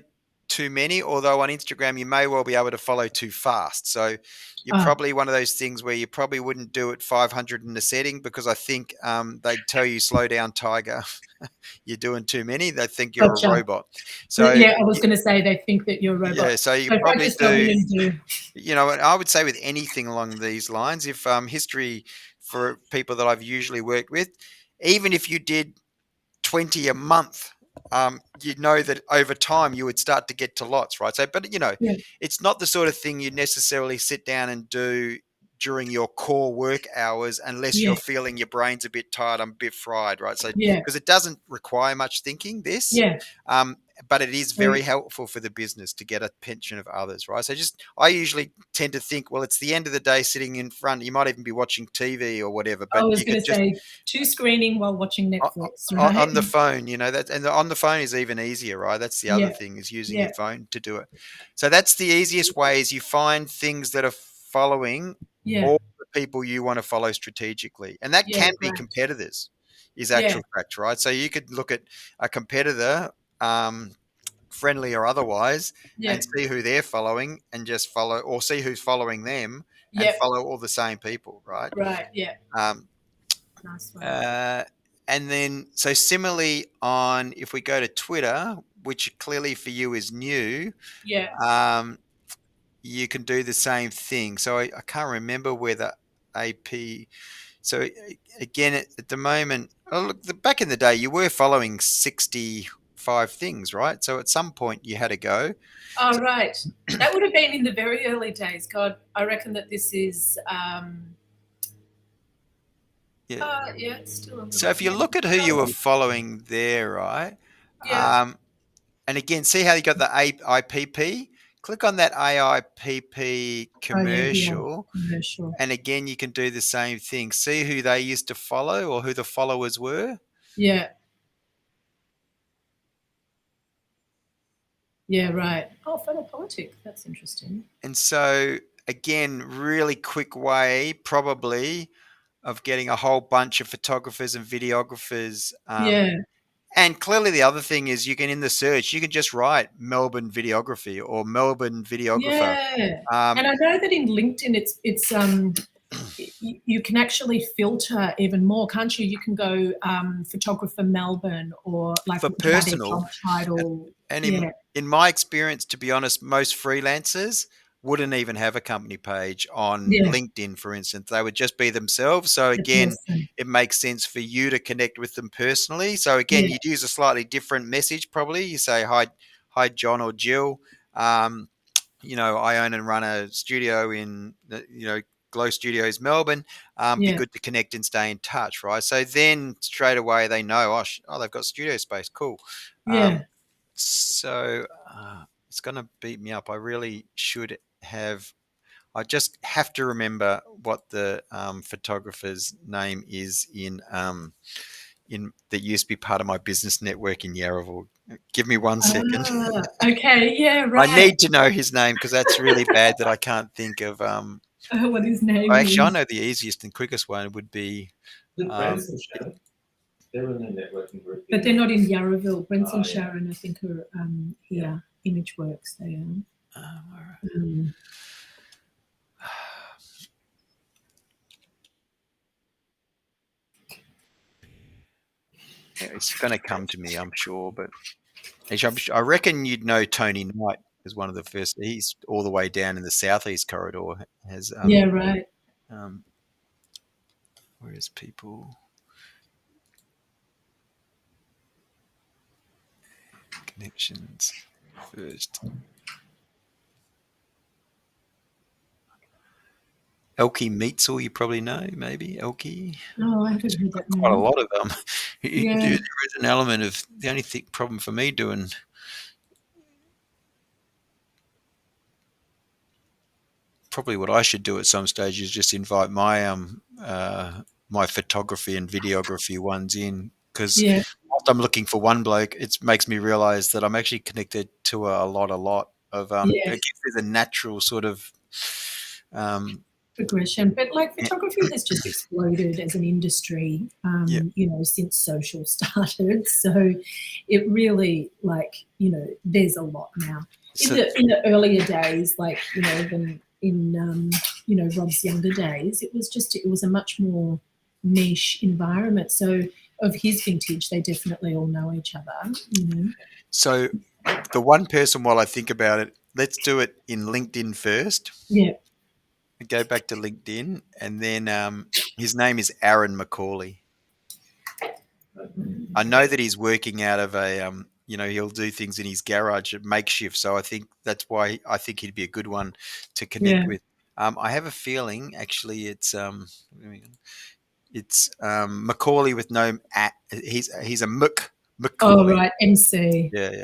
too many, although on Instagram you may well be able to follow too fast. So you're Ah, probably one of those things where you probably wouldn't do it 500 in the setting because I think they'd tell you slow down, Tiger. You're doing too many. They think you're a gotcha. robot. So Yeah, I was going to say they think that you're a robot. yeah, so you So could if I probably just go in do. and do, And I would say with anything along these lines, if history for people that I've usually worked with, even if you did 20 a month, you'd know that over time you would start to get to lots, right? So, but yeah, it's not the sort of thing you necessarily sit down and do during your core work hours unless yeah, you're feeling your brain's a bit tired, I'm a bit fried, right? So, yeah, because it doesn't require much thinking, this, yeah. um, but it is very Sweet. helpful for the business to get attention of others, right? So, I usually tend to think, well, it's the end of the day sitting in front. You might even be watching TV or whatever, I but was you going could to just say two screening while watching Netflix, right? on the phone, that, and on the phone is even easier, right? That's the other Yeah, thing is using your yeah, phone to do it. So that's the easiest way is you find things that are following yeah, all the people you want to follow strategically, and that yeah. can be Great. competitors, is Yeah, actual fact, right? So you could look at a competitor, friendly or otherwise, yeah, and see who they're following, and just follow, or see who's following them, and yeah. follow all the same people, right? Right. Yeah. Um, Nice one. uh, and then, so similarly, on if we go to Twitter, which clearly for you is new, Yeah. um, you can do the same thing. So I can't remember where the AP. So again, at the moment, oh, look, back in the day, you were following 65 things, right? So at some point, you had to go. Oh, right. That would have been in the very early days. God, I reckon that this is. Yeah. Yeah, it's still a So little. if you Yeah. look at who you were following there, right? Yeah. Um, And again, see how you got the AIPP? Click on that AIPP Oh, yeah. Here. commercial. Commercial. And again, you can do the same thing. See who they used to follow or who the followers were. Yeah. Yeah. Right. Oh, photo politics. That's interesting. And so, again, really quick way, probably, of getting a whole bunch of photographers and videographers. Yeah. And clearly, the other thing is you can, in the search, you can just write Melbourne videography or Melbourne videographer. Yeah. Um, And I know that in LinkedIn, you can actually filter even more, can't you? You can go photographer Melbourne or like for by their personal, job title. and Yeah. in my experience, to be honest, most freelancers wouldn't even have a company page on Yeah. LinkedIn, for instance. They would just be themselves. So The again, person. it makes sense for you to connect with them personally. So again, Yeah. you'd use a slightly different message probably. You say hi John or Jill. Um, I own and run a studio in Glow Studios Melbourne. Be Yeah. good to connect and stay in touch, right? So then straight away they know, they've got studio space, cool. Um, Yeah. so it's going to beat me up. I really should have. I just have to remember what the photographer's name is that used to be part of my business network in Yarraville. Give me 1 second. Okay, yeah, I right. need to know his name because that's really bad that I can't think of. What his name Actually, I is. know the easiest and quickest one would be. The Branson show. They're in the networking group. But they're not in Yarraville. Brenton Oh, yeah. Sharon, I think, are here. Imageworks, they are. It's going to come to me, I'm sure. But actually, I reckon you'd know Tony Knight as one of the first. He's all the way down in the southeast corridor. Has Yeah, right. whereas people connections first. Elkie Meatsall, you probably know, maybe Elkie. No, I haven't heard that Quite a name. lot of them. Yeah. There is an element of the only problem for me doing. Probably what I should do at some stage is just invite my my photography and videography ones in, because Yeah, whilst I'm looking for one bloke, it makes me realise that I'm actually connected to a lot of I yeah, guess there's a natural sort of progression. But like yeah, photography has just exploded as an industry, yeah. since social started. So it really, there's a lot now. In So the earlier days, than in Rob's younger days, it was a much more niche environment. So of his vintage, they definitely all know each other. so the one person, while I think about it, let's do it in LinkedIn first. Yeah. Go back to LinkedIn, and then his name is Aaron McCauley. I know that he's working out of a, he'll do things in his garage at makeshift. So I think that's why I think he'd be a good one to connect Yeah. with. I have a feeling, actually, it's Macaulay with no at. He's a Oh, Macaulay. right. MC. Yeah,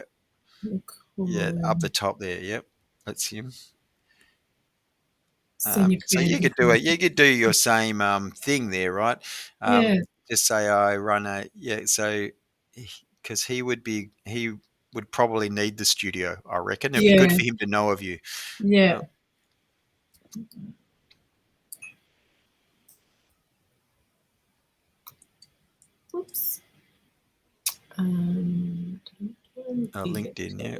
yeah, up the top there. Yep, that's him. Senior So you creative. could do it. You could do your same thing there, right? Yeah. Just say I run a So because he would probably need the studio. I reckon it'd be good Yeah. for him to know of you. Yeah. Uh, Oops. LinkedIn, yeah.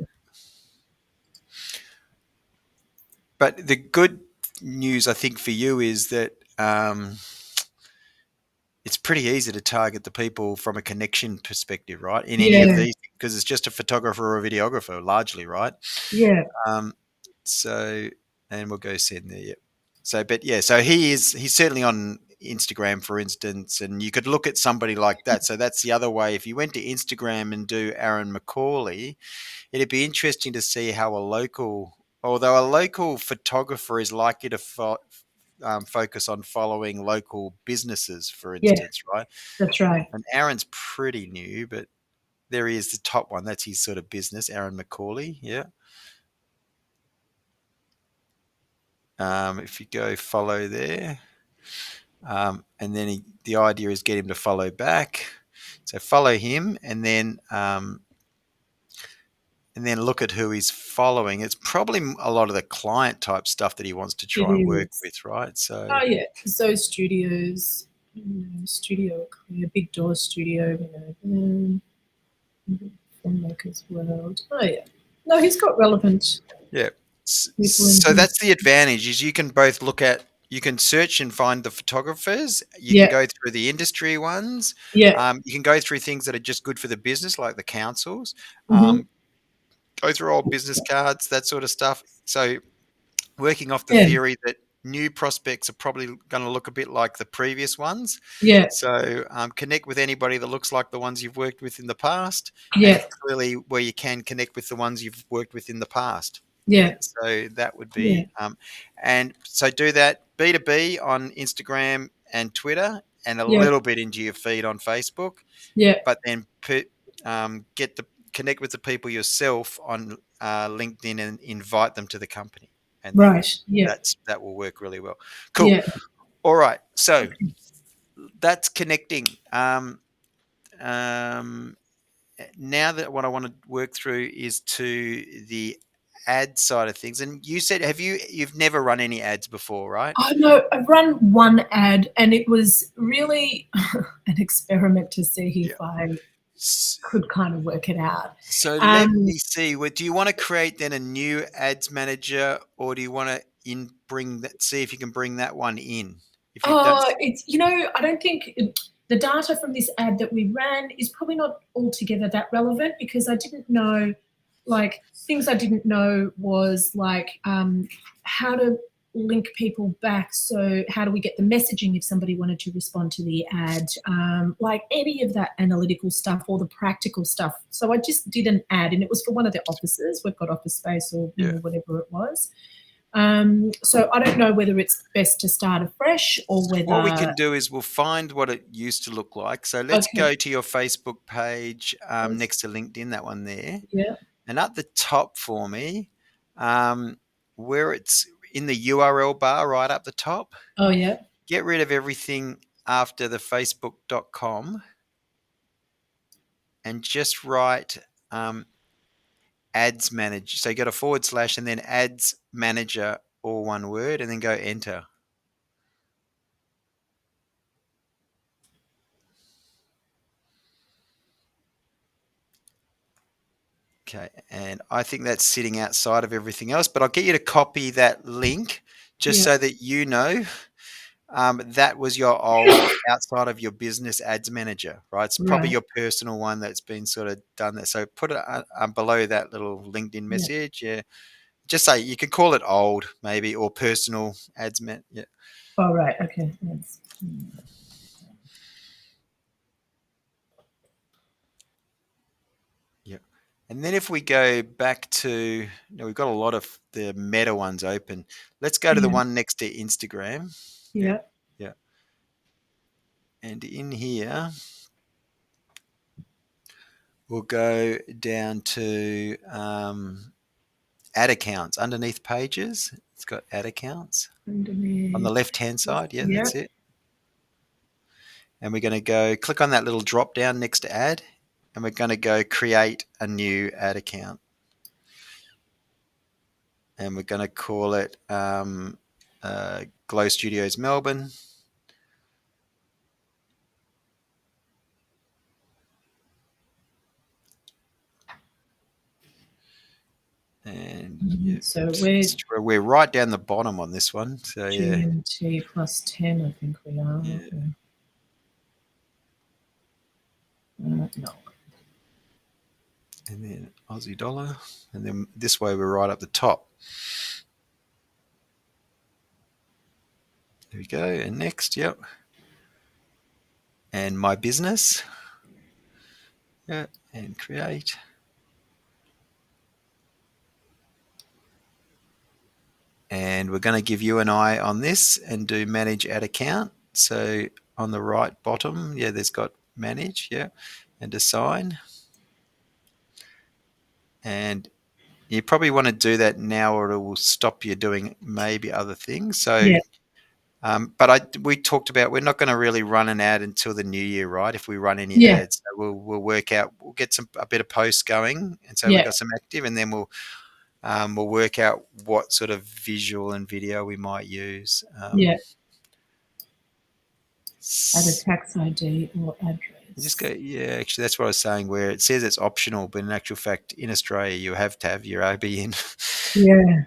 But the good news, I think, for you is that it's pretty easy to target the people from a connection perspective, right? In any of Yeah. these, because it's just a photographer or a videographer, largely, right? Yeah. So, and we'll go send there. Yep. So, but yeah, so he's certainly on Instagram, for instance, and you could look at somebody like that. So that's the other way. If you went to Instagram and do Aaron McCauley, it'd be interesting to see how although a local photographer is likely to focus on following local businesses, for Yeah. instance, right? That's right. And Aaron's pretty new, but there he is, the top one. That's his sort of business, Aaron McCauley. Yeah. If you go follow there, and then the idea is get him to follow back. So follow him, and then look at who he's following. It's probably a lot of the client type stuff that he wants to It try and work is. with, right? So Oh, yeah. So studios, studio, Big Door Studio, Filmmakers World. Oh, yeah. No, he's got relevant yeah. people in So here. that's the advantage is you can both you can search and find the photographers. You can Yeah. go through the industry ones. Yeah. You can go through things that are just good for the business, like the councils. Mm-hmm. Go through old business cards, that sort of stuff. So working off the Yeah. theory that new prospects are probably going to look a bit like the previous ones. Yeah. So connect with anybody that looks like the ones you've worked with in the past, and Yeah. clearly where you can connect with the ones you've worked with in the past. Yeah. So that would Yeah. be, and so do that B2B on Instagram and Twitter, and a Yeah. little bit into your feed on Facebook, Yeah. but then connect with the people yourself on LinkedIn and invite them to the company, and then Right. Yeah. that will work really well. Cool. Yeah. All right. So that's connecting. now that what I want to work through is to the ad side of things. And you said, you've never run any ads before, right? Oh no, I've run one ad and it was really an experiment to see Yeah. if I could kind of work it out. So let me see. Do you want to create then a new ads manager, or do you want to see if you can bring that one in? If you don't, It's, I don't think the data from this ad that we ran is probably not altogether that relevant, because I didn't know, like, things I didn't know was like how to link people back. So how do we get the messaging if somebody wanted to respond to the ad? Like any of that analytical stuff or the practical stuff. So I just did an ad, and it was for one of the offices. We've got office space, or Yeah. whatever it was. So I don't know whether it's best to start afresh or whether... What we can do is we'll find what it used to look like. So let's go to your Facebook page next to LinkedIn, that one there. Yeah. And at the top for me, where it's in the URL bar right up the top, Oh, yeah. get rid of everything after the facebook.com and just write ads manager. So you got a / and then ads manager, all one word, and then go enter. Okay, and I think that's sitting outside of everything else, but I'll get you to copy that link just so that you know that was your old outside of your business ads manager, right? It's probably Right. your personal one that's been sort of done that. So put it below that little LinkedIn message. Yeah. Just say, you could call it old maybe, or personal ads. Yeah. Oh, right. Okay. Yep. And then if we go back to, we've got a lot of the meta ones open. Let's go to the one next to Instagram. Yeah. Yeah. And in here, we'll go down to ad accounts underneath pages. It's got ad accounts Underneath. on the left-hand side. Yeah, Yeah. that's it. And we're going to go click on that little drop down next to ad, and we're going to go create a new ad account. And we're going to call it Glow Studios Melbourne. And So we're right down the bottom on this one. So GMT plus 10, I think we are. Yeah. Okay. No. And then Aussie dollar. And then this way we're right up the top. There we go. And next, yep. And my business. Yeah. And create. And we're going to give you an eye on this and do manage ad account. So on the right bottom, yeah, there's got manage, yeah, and assign. And you probably want to do that now, or it will stop you doing maybe other things. So, but we talked about, we're not going to really run an ad until the new year, right? If we run any ads, so we'll work out, we'll get a bit of posts going, and so we've got some active, and then we'll work out what sort of visual and video we might use. Add a tax ID or address. Just go, yeah, actually, that's what I was saying, where it says it's optional, but in actual fact, in Australia, you have to have your ABN. Yeah.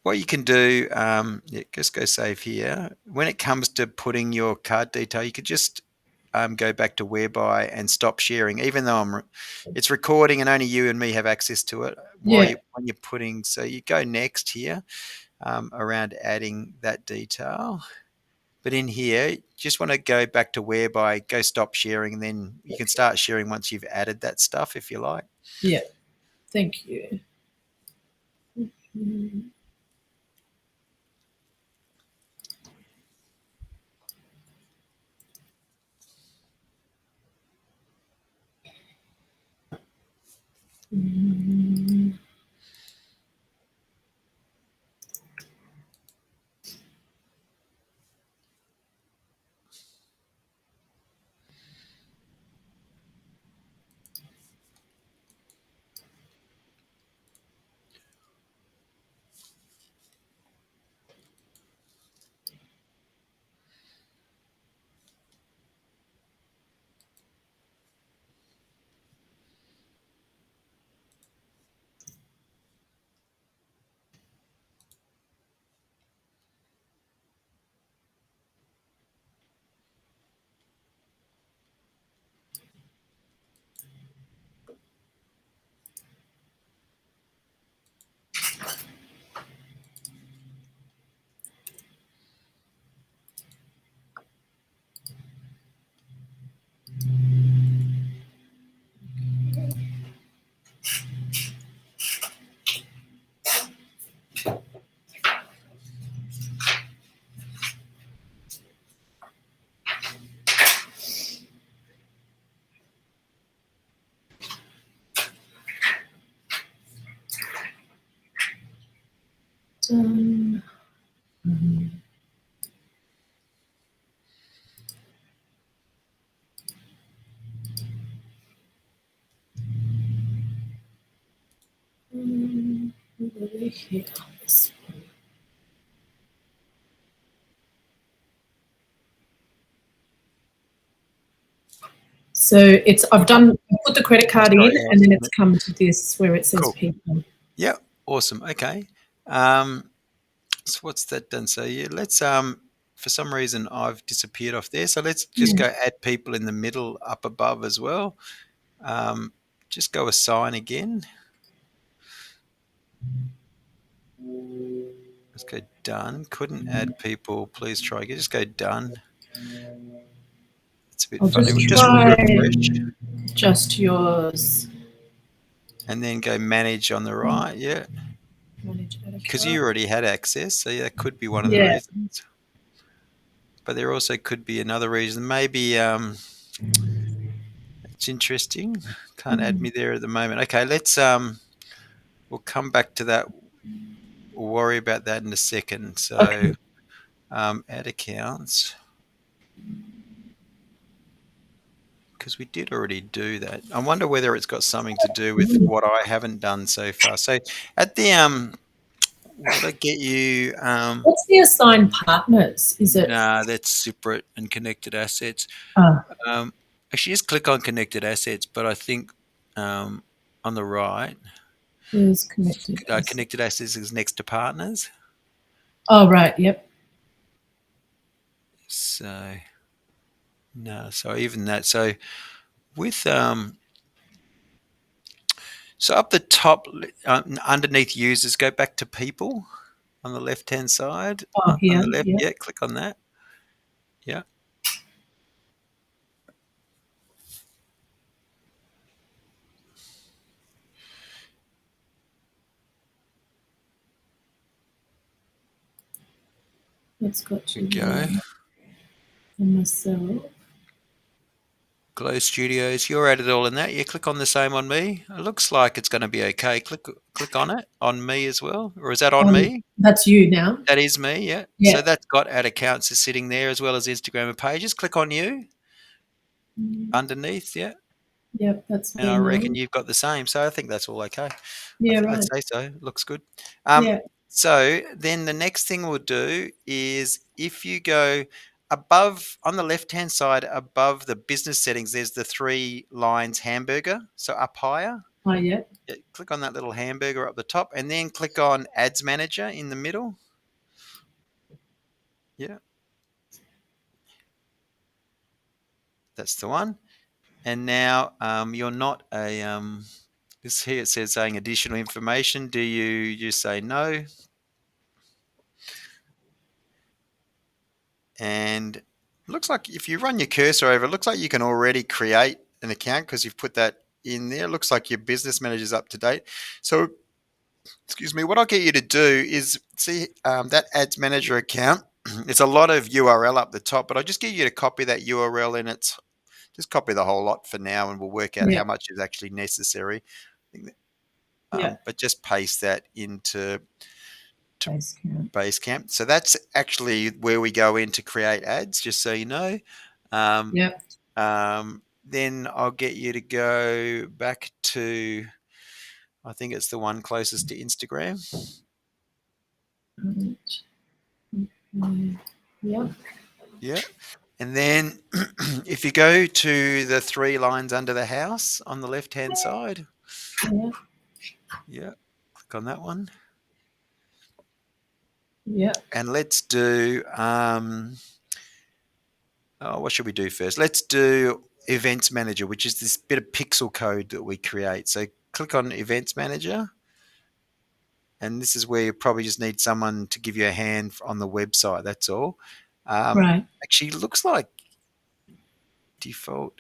What you can do, just go save here. When it comes to putting your card detail, you could just go back to whereby and stop sharing, even though it's recording and only you and me have access to it. When you're putting, so you go next here around adding that detail. But in here, just want to go back to whereby, go stop sharing, and then you can start sharing once you've added that stuff, if you like. Yeah. Thank you. done. Um, where were we here? This one. So it's I've put the credit card in, Sorry, and then Alison. it's come to this where it says Cool. people. Yeah, awesome. Okay. So what's that done? So yeah, let's for some reason I've disappeared off there. So let's just Yeah. go add people in the middle up above as well. Just go assign again. Let's go done. Couldn't add people. Please try again. Just go done. It's a bit I'll funny. just We'll just try refresh just yours. and then go manage on the right. Yeah, Manage ad because account. you already had access. So yeah, that could be one of the Yeah. reasons. But there also could be another reason. Maybe it's interesting. Can't add me there at the moment. Okay, let's we'll come back to that. We'll worry about that in a second. So Okay. add accounts because we did already do that. I wonder whether it's got something to do with what I haven't done so far. So at the what I get you What's the assigned partners? Is it? nah, that's separate and connected assets. Ah, Um, actually, just click on connected assets, but I think on the right, there's connected assets. connected assets is next to partners. Oh, right. Yep. So no, so even that. So with so up the top underneath users, go back to people on the left hand side. Oh, On here. the left, Yep. yeah, click on that. Yeah, It's got there we you go. there for myself. Glow Studios, you're at it all in that. You click on the same on me. It looks like it's going to be okay. Click on it on me as well, or is that on me? That's you now. That is me, yeah. Yeah. So that's got ad accounts is sitting there as well as Instagram and pages. Click on you underneath, yeah. Yep. That's And me I now. reckon you've got the same. So I think that's all okay. Yeah. I'd Right. say so. Looks good. Um, Yeah. so then the next thing we'll do is if you go above on the left hand side above the business settings, there's the three lines hamburger. So up higher. Oh, yeah. Yeah, click on that little hamburger up the top and then click on Ads Manager in the middle. Yeah, that's the one. And now you're not a this here it says saying additional information. Do you just say no? And looks like if you run your cursor over, it looks like you can already create an account because you've put that in there. It looks like your business manager's up to date. So, excuse me, what I'll get you to do is see that ads manager account. It's a lot of URL up the top, but I'll just get you to copy that URL and it's just copy the whole lot for now and we'll work out Yeah. how much is actually necessary. Yeah. But just paste that into Base count. Basecamp. So that's actually where we go in to create ads, just so you know. Um, Yep. then I'll get you to go back to, I think it's the one closest to Instagram. Right. Yep. Yeah. And then if you go to the three lines under the house on the left hand side, Yeah. yeah, click on that one. Yep. And let's do, what should we do first? Let's do Events Manager, which is this bit of pixel code that we create. So click on Events Manager. And this is where you probably just need someone to give you a hand on the website. That's all. Right. Actually, looks like default.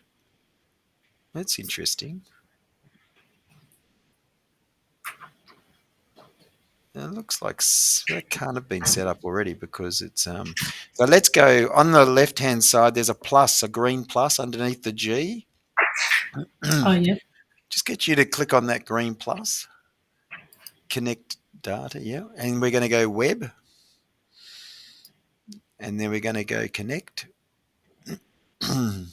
That's interesting. It looks like that can't have been set up already because it's so let's go on the left hand side. There's a plus, a green plus underneath the G. Oh, yeah. Just get you to click on that green plus. Connect data, yeah. And we're going to go web. And then we're going to go connect. And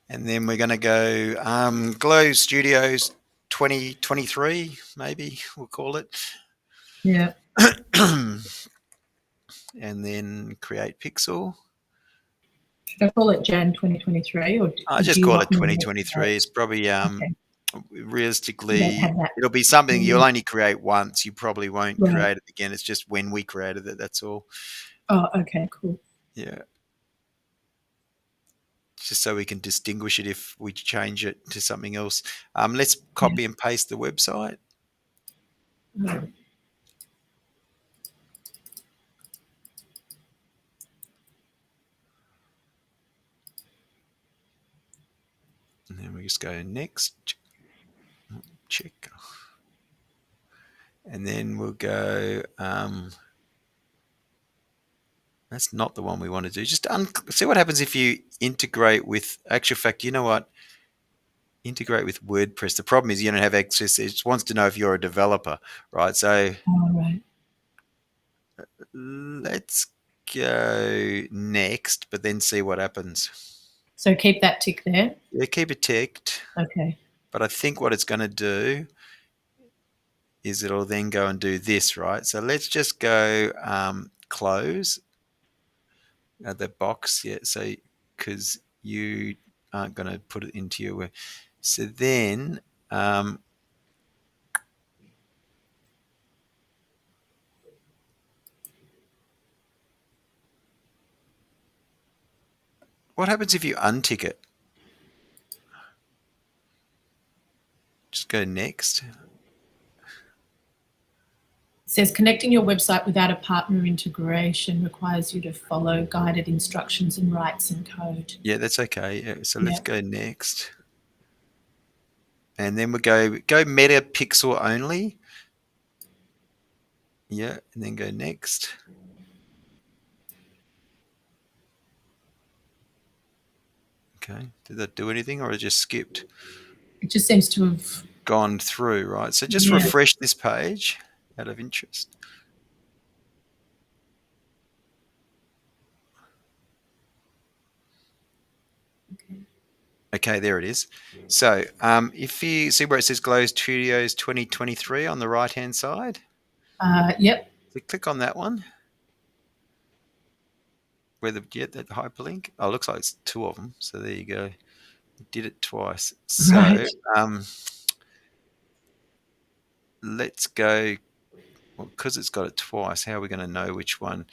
then we're going to go Glow Studios 2023, maybe we'll call it. Yeah. And then create pixel. Should I call it Jan 2023, or I do just you call want it me to 2023. It's probably okay, you don't realistically have that? it'll be something you'll Mm, only create once. You probably won't right. create it again. It's just when we created it. That's all. Oh, okay, cool. Yeah. Just so we can distinguish it if we change it to something else. Let's Yeah. copy and paste the website. Right. And then we just go next. Check. And then we'll go. That's not the one we want to do. Just see what happens if you integrate with. Actual fact, you know what? Integrate with WordPress. The problem is you don't have access. It just wants to know if you're a developer, right? So All right. let's go next, but then see what happens. So keep that tick there. Yeah, keep it ticked. Okay. But I think what it's going to do is it'll then go and do this, right? So let's just go close the box. Yeah, so because you aren't going to put it into your web. So then what happens if you untick it? Just go next. It says connecting your website without a partner integration requires you to follow guided instructions and rights and code. Yeah, that's okay. Yeah, so Yeah. let's go next. And then we go meta pixel only. Yeah, and then go next. Okay. Did that do anything or it just skipped? It just seems to have Gone through, right? So just yeah. refresh this page out of interest. Okay, there it is. So if you see where it says Glow Studios 2023 on the right-hand side, Yep. so click on that one. Where that hyperlink. Oh, it looks like it's two of them. So there you go. Did it twice. So Right. let's go. Well, because it's got it twice, how are we going to know which one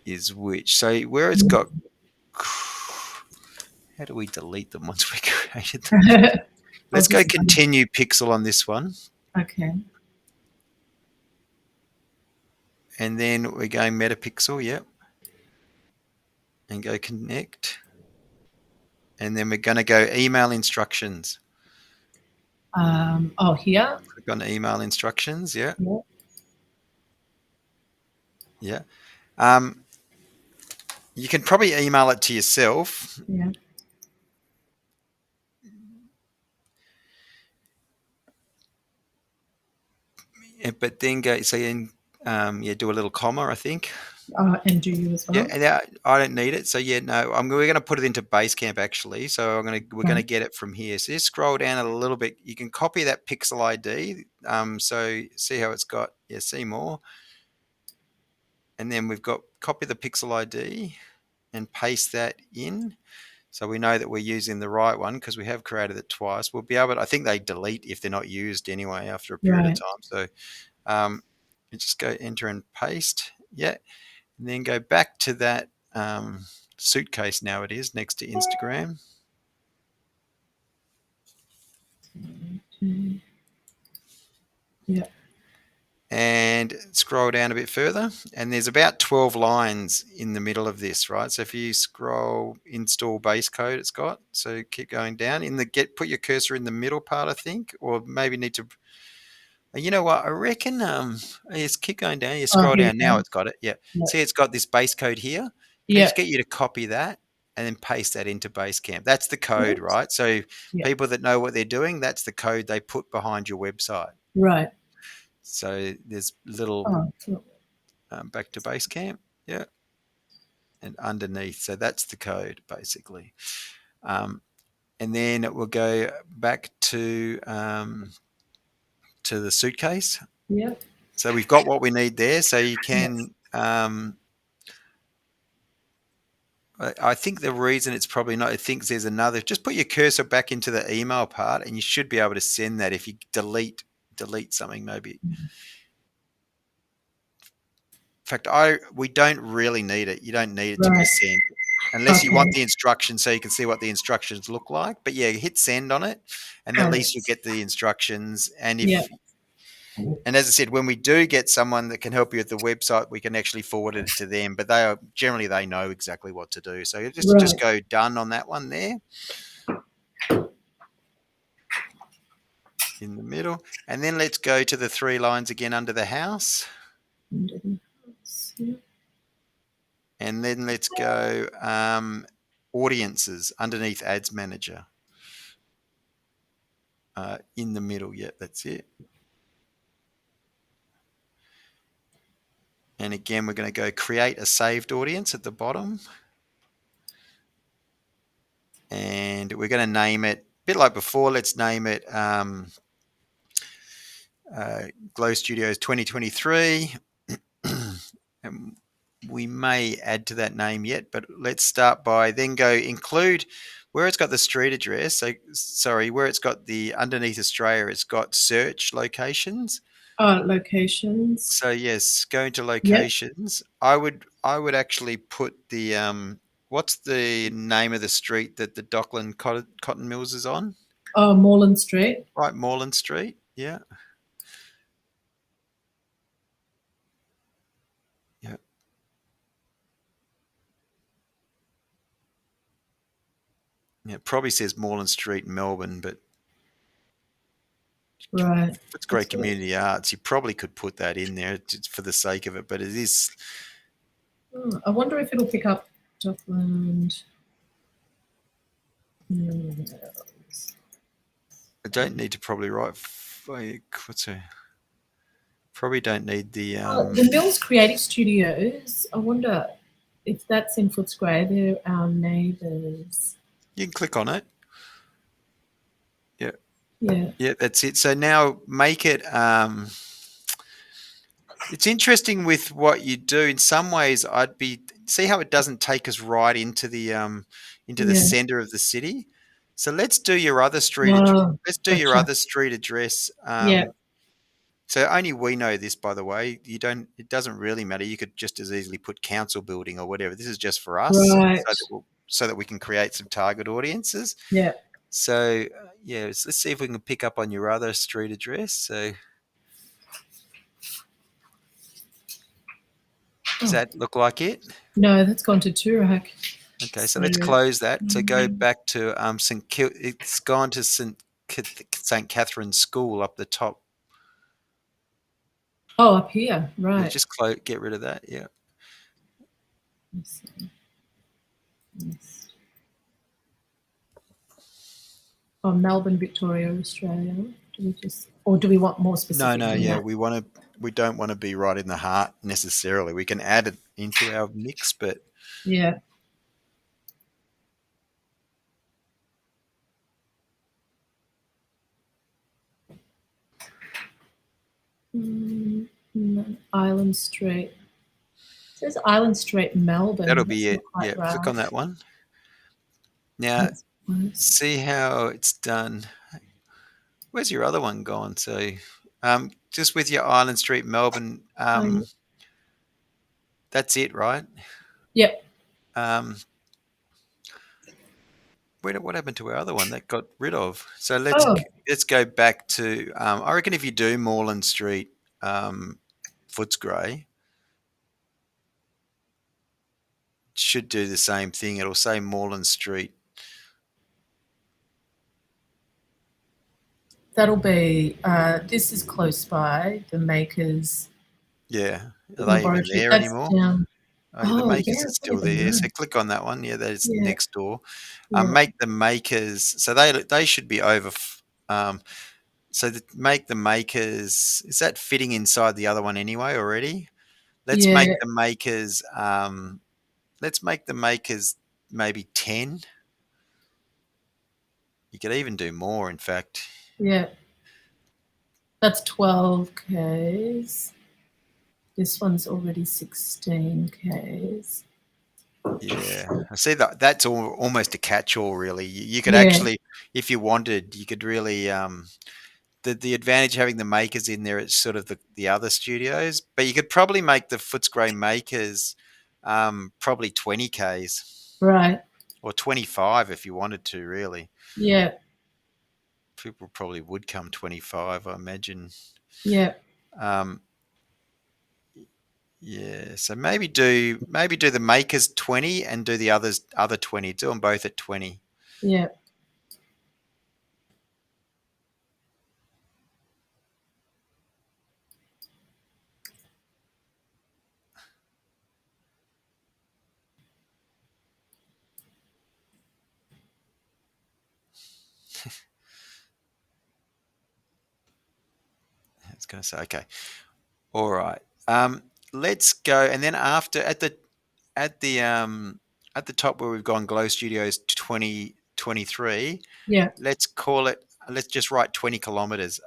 is which? So where it's got, how do we delete them once we created them? Let's go continue pixel on this one. Okay. And then we're going metapixel, yep. And go connect. And then we're going to go email instructions. Oh, here? Click on email instructions, yeah. Yeah. Yeah. You can probably email it to yourself. Yeah. But then go, so then, yeah, do a little comma, I think. And do you as well? Yeah, and I don't need it. So yeah, no, we're going to put it into Basecamp actually. So we're going to get it from here. So just scroll down a little bit. You can copy that pixel ID. So see how it's got, yeah, see more. And then we've got copy the pixel ID and paste that in. So we know that we're using the right one because we have created it twice. We'll be able to, I think they delete if they're not used anyway after a period of time. So you just go enter and paste. Yeah. And then go back to that suitcase now it is next to Instagram. Yeah. And scroll down a bit further. And there's about 12 lines in the middle of this, right? So if you scroll install base code it's got. So keep going down. Put your cursor in the middle part, I think, or maybe need to. You know what? I reckon. Just keep going down. You scroll down. Now it's got it. Yeah. See, it's got this base code here. Can I just get you to copy that and then paste that into Basecamp. That's the code, right? So Yeah. people that know what they're doing, that's the code they put behind your website. Right. So there's little Oh, back to Basecamp, yeah, and underneath. So that's the code basically. And then it will go back to the suitcase. yeah. So we've got what we need there. So you Yes. can. I think the reason it's probably not. It thinks there's another. Just put your cursor back into the email part, and you should be able to send that. If you delete something, maybe. In fact, we don't really need it. You don't need it to be Right. sent unless you want Okay. the instructions so you can see what the instructions look like. But yeah, hit send on it, and at Oh, least you'll get the instructions. And yeah. if and as I said, when we do get someone that can help you with the website, we can actually forward it to them. But they know exactly what to do. So just Right. go done on that one there in the middle, and then let's go to the 3 lines again under the house, Yeah. and then let's go audiences underneath Ads Manager. In the middle, yeah, that's it. And again, we're going to go create a saved audience at the bottom. And we're going to name it, a bit like before, let's name it Glow Studios 2023. And we may add to that name yet, but let's start by then go include where it's got the street address. So, sorry, where it's got the underneath Australia, it's got search locations. Locations. So yes, going to Yep. locations. I would actually put the what's the name of the street that the Dockland Cotton Mills is on? Oh, Moreland Street. Right, Moreland Street. Yeah. Yeah. Yeah. It probably says Moreland Street, Melbourne, but Right. it's great community arts. You probably could put that in there just for the sake of it, but it is. I wonder if it'll pick up Dockland. I don't need to probably write. Probably don't need the. The Mills Creative Studios. I wonder if that's in Footscray. They're our neighbours. You can click on it. Yeah. Yeah. Yeah, that's it. So now make it. It's interesting with what you do. In some ways, see how it doesn't take us right into the Yeah. center of the city. So let's do your other street. Oh, Let's do your gotcha. other street address. Yeah. So only we know this, by the way. You don't. It doesn't really matter. You could just as easily put council building or whatever. This is just for us, Right. so that we can create some target audiences. Yeah. So yeah, let's see if we can pick up on your other street address. So does that look like it? No, that's gone to Toorak. Okay, so let's close that. So go back to it's gone to St Catherine's School up the top. Oh, up here, Yeah, right. just get rid of that. Yeah. Let's see. Yes. Oh, Melbourne, Victoria, Australia. Do we want more specific? No, than yeah, that? we don't want to be right in the heart necessarily. We can add it into our mix, but Yeah. Island Street. It says Island Street, Melbourne. that'll be That's it. not Yeah, quite click on right. that one. Now, That's close. see how it's done. Where's your other one gone? So, just with your Island Street, Melbourne, that's it, right? Yep. What happened to our other one that got rid of? So Oh, let's go back to. I reckon if you do Moreland Street, Footscray, should do the same thing. It'll say Moreland Street. that'll be. This is close by. The Makers Yeah, are they even Laboratory. there That's anymore? down. Oh, the Oh, makers yeah, are I still don't even there. know. So click on that one. Yeah, that is Yeah, next door. yeah, Make the makers. So they should be over. So make the makers. Is that fitting inside the other one anyway already? Let's make yeah, the makers. Let's make the makers maybe 10. You could even do more, in fact. yeah. That's 12 Ks. This one's already 16 Ks. Yeah, I see that. That's almost a catch-all, really. You could Yeah, actually, if you wanted, you could really. The advantage of having the makers in there is sort of the other studios, but you could probably make the Footscray makers probably 20 Ks right. or 25 if you wanted to, really. Yeah, People probably would come 25, I imagine. yeah, Um, yeah, so maybe do the makers 20 and do the other 20. Do them both at 20. yeah. I was going to say, okay, all right. Let's go, and then after at the at the top where we've gone Glow Studios 2023, Yeah. let's call it. Let's just write 20 kilometers.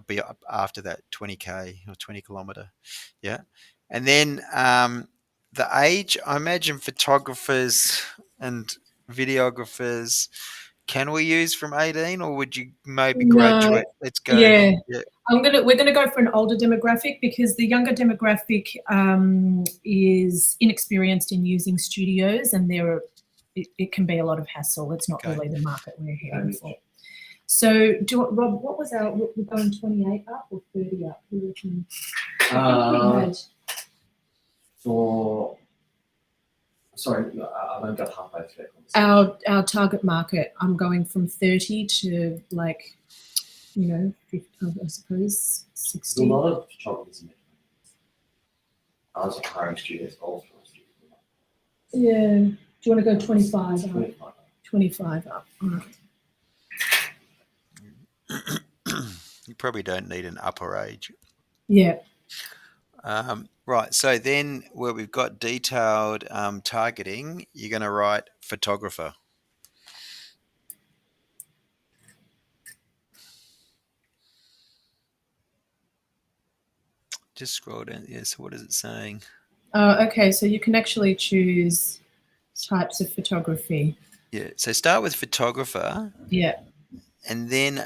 Be up after that 20k or 20 kilometer, yeah, and then the age. I imagine photographers and videographers. Can we use from 18, or would you maybe No, graduate? Let's go. yeah. Yeah, We're gonna go for an older demographic because the younger demographic is inexperienced in using studios, and it can be a lot of hassle. It's not okay. really the market we're heading for. So, Rob, what was we're going 28 up or 30 up? Who reckons? For sorry, I've only got halfway through. Our target market, I'm going from 30 to 50, I suppose There's a 60. lot of photographers in it. I was hiring studios all through. Yeah. Do you want to go 25 up? 25. 25 up. All right. You probably don't need an upper age. Yeah. Right. So then, where we've got detailed targeting, you're going to write photographer. Just scroll down. Yeah. So what is it saying? Okay. So you can actually choose types of photography. Yeah. So start with photographer, Yeah. and then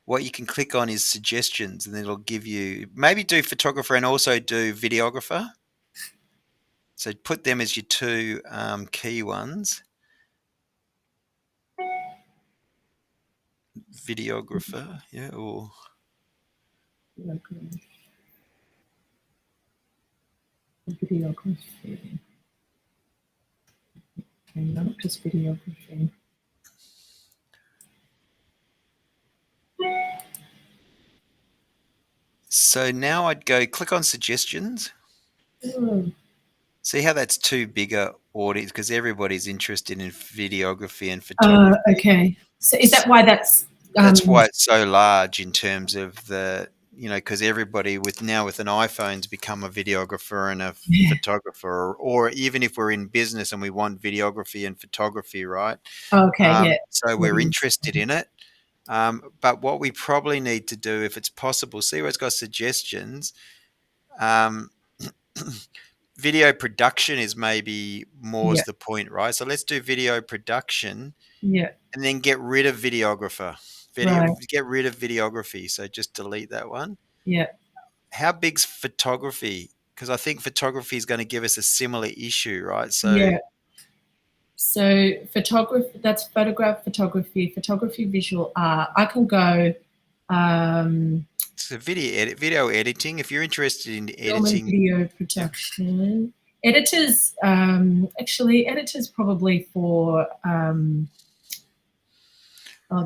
what you can click on is suggestions, and then it'll give you maybe do photographer and also do videographer. So put them as your two key ones. Videographer, yeah, or Videography. Okay, not just videography. so now I'd go click on suggestions. See how that's two bigger audience because everybody's interested in videography and photography. Okay. So is that why that's That's why it's so large in terms of because everybody with an iPhone's become a videographer and a photographer, or even if we're in business and we want videography and photography, right? okay, yeah. So we're interested in it. But what we probably need to do, if it's possible, see where it's got suggestions. Um, video production is maybe more's Yeah. the point, right? So let's do video production Yeah. and then get rid of videographer. Right. Get rid of videography. So just delete that one. Yeah. How big's photography? Because I think photography is going to give us a similar issue, right? So Yeah. So photography, that's photograph, photography, visual art. I can go so video editing. If you're interested in film and editing, video production. Editors, editors probably for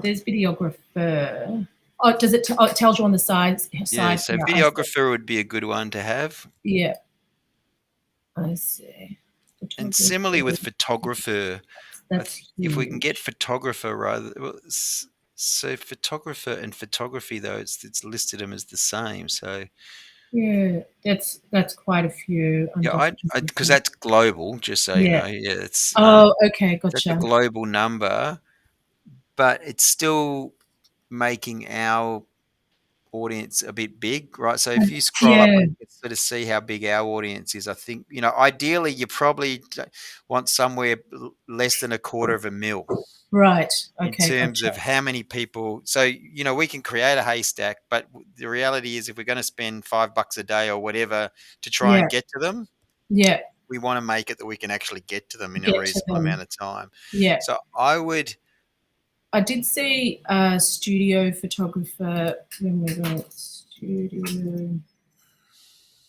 there's videographer. Oh, does it? It tells you on the side. yeah. So Yeah, I see. videographer would be a good one to have. Yeah. I see. And Photographer. similarly with photographer, That's if we can get huge. photographer rather, well, so photographer and photography though it's listed them as the same. So Yeah, that's quite a few yeah, under I because photographer. that's global. Just so you Yeah. know, yeah, it's Oh, okay, that's a gotcha. global number, but it's still making our audience a bit big, right? So if you scroll up, Yeah, you can sort of see how big our audience is. I think, ideally you probably want somewhere less than a quarter of a mil right. in Okay, terms gotcha. of how many people. So, we can create a haystack, but the reality is if we're going to spend $5 a day or whatever to try Yeah, and get to them, yeah. we want to make it that we can actually get to them in a Get to reasonable amount them. of time. Yeah. So I would, I did see a studio photographer when we went studio.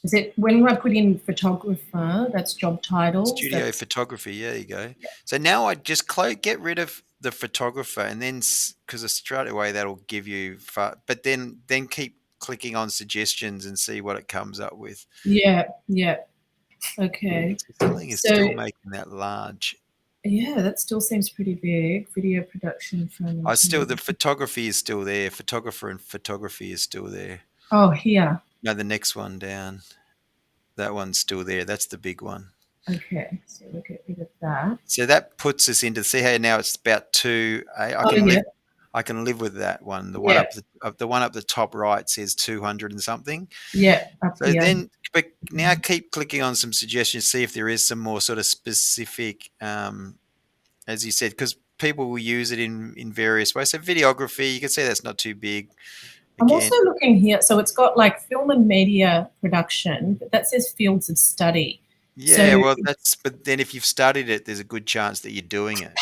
Is it when I put in photographer, that's job titles? studio That's photography, yeah, there you go. So now I just get rid of the photographer, and then because straight away that'll give you, but then keep clicking on suggestions and see what it comes up with. yeah, yeah. Okay. So something is So still making that large. yeah, that still seems pretty big. Video production film I and still the television. photography is still there. Photographer and photography is still there. Oh, here. No, the next one down. That one's still there. That's the big one. Okay, so we'll get rid of that. So that puts us into see how now it's about two. I Oh can yeah, live. I can live with that one. yeah, The one up the top right says 200 and something. yeah, up So here. then, but now keep clicking on some suggestions, see if there is some more sort of specific, as you said, because people will use it in various ways. So videography, you can see that's not too big. I'm Again, also looking here. So it's got like film and media production, but that says fields of study. yeah, So well, but then if you've studied it, there's a good chance that you're doing it.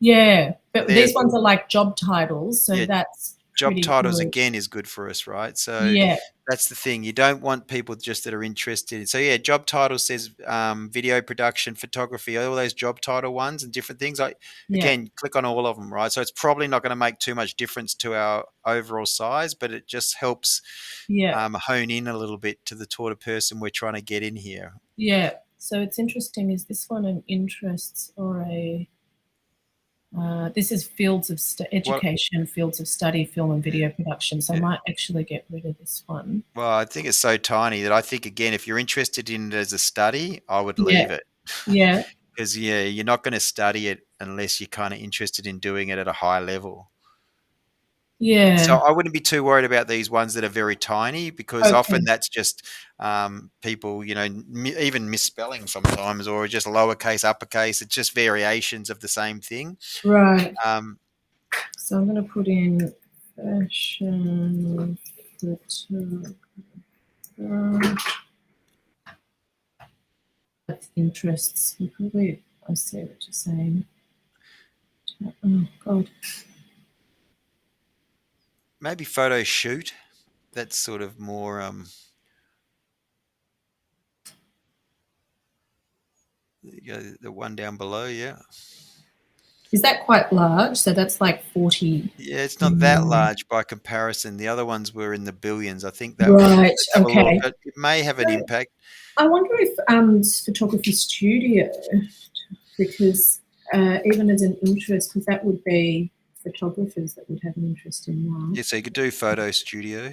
yeah, but There's, these ones are like job titles, so yeah, that's job pretty titles good. again is good for us, right? So Yeah, that's the thing. You don't want people just that are interested. So yeah, job title says video production, photography, all those job title ones and different things. Like yeah, again, click on all of them, right? So it's probably not going to make too much difference to our overall size, but it just helps yeah, hone in a little bit to the sort of person we're trying to get in here. yeah. So it's interesting. Is this one an interests or a this is fields of What? education, fields of study, film and video production. So I Yeah. might actually get rid of this one. Well, I think it's so tiny that I think again, if you're interested in it as a study, I would Yeah, leave it. yeah, Because yeah, you're not going to study it unless you're kind of interested in doing it at a high level. So yeah. I wouldn't be too worried about these ones that are very tiny because Okay, often that's just people, even misspelling sometimes, or just lowercase, uppercase. It's just variations of the same thing. right. Um, So I'm going to put in fashion photographer. That's interests. You probably, I see what you're saying. Oh, God. Maybe photo shoot. That's sort of more. The one down below, yeah. Is that quite large? So that's like 40. Yeah, it's not that Mm, large by comparison. The other ones were in the billions. I think that one. right. Let's have a look. Okay. It may have an So impact. I wonder if photography studio, because even as an interest, because that would be photographers that would have an interest in that. Yeah, so you could do photo studio.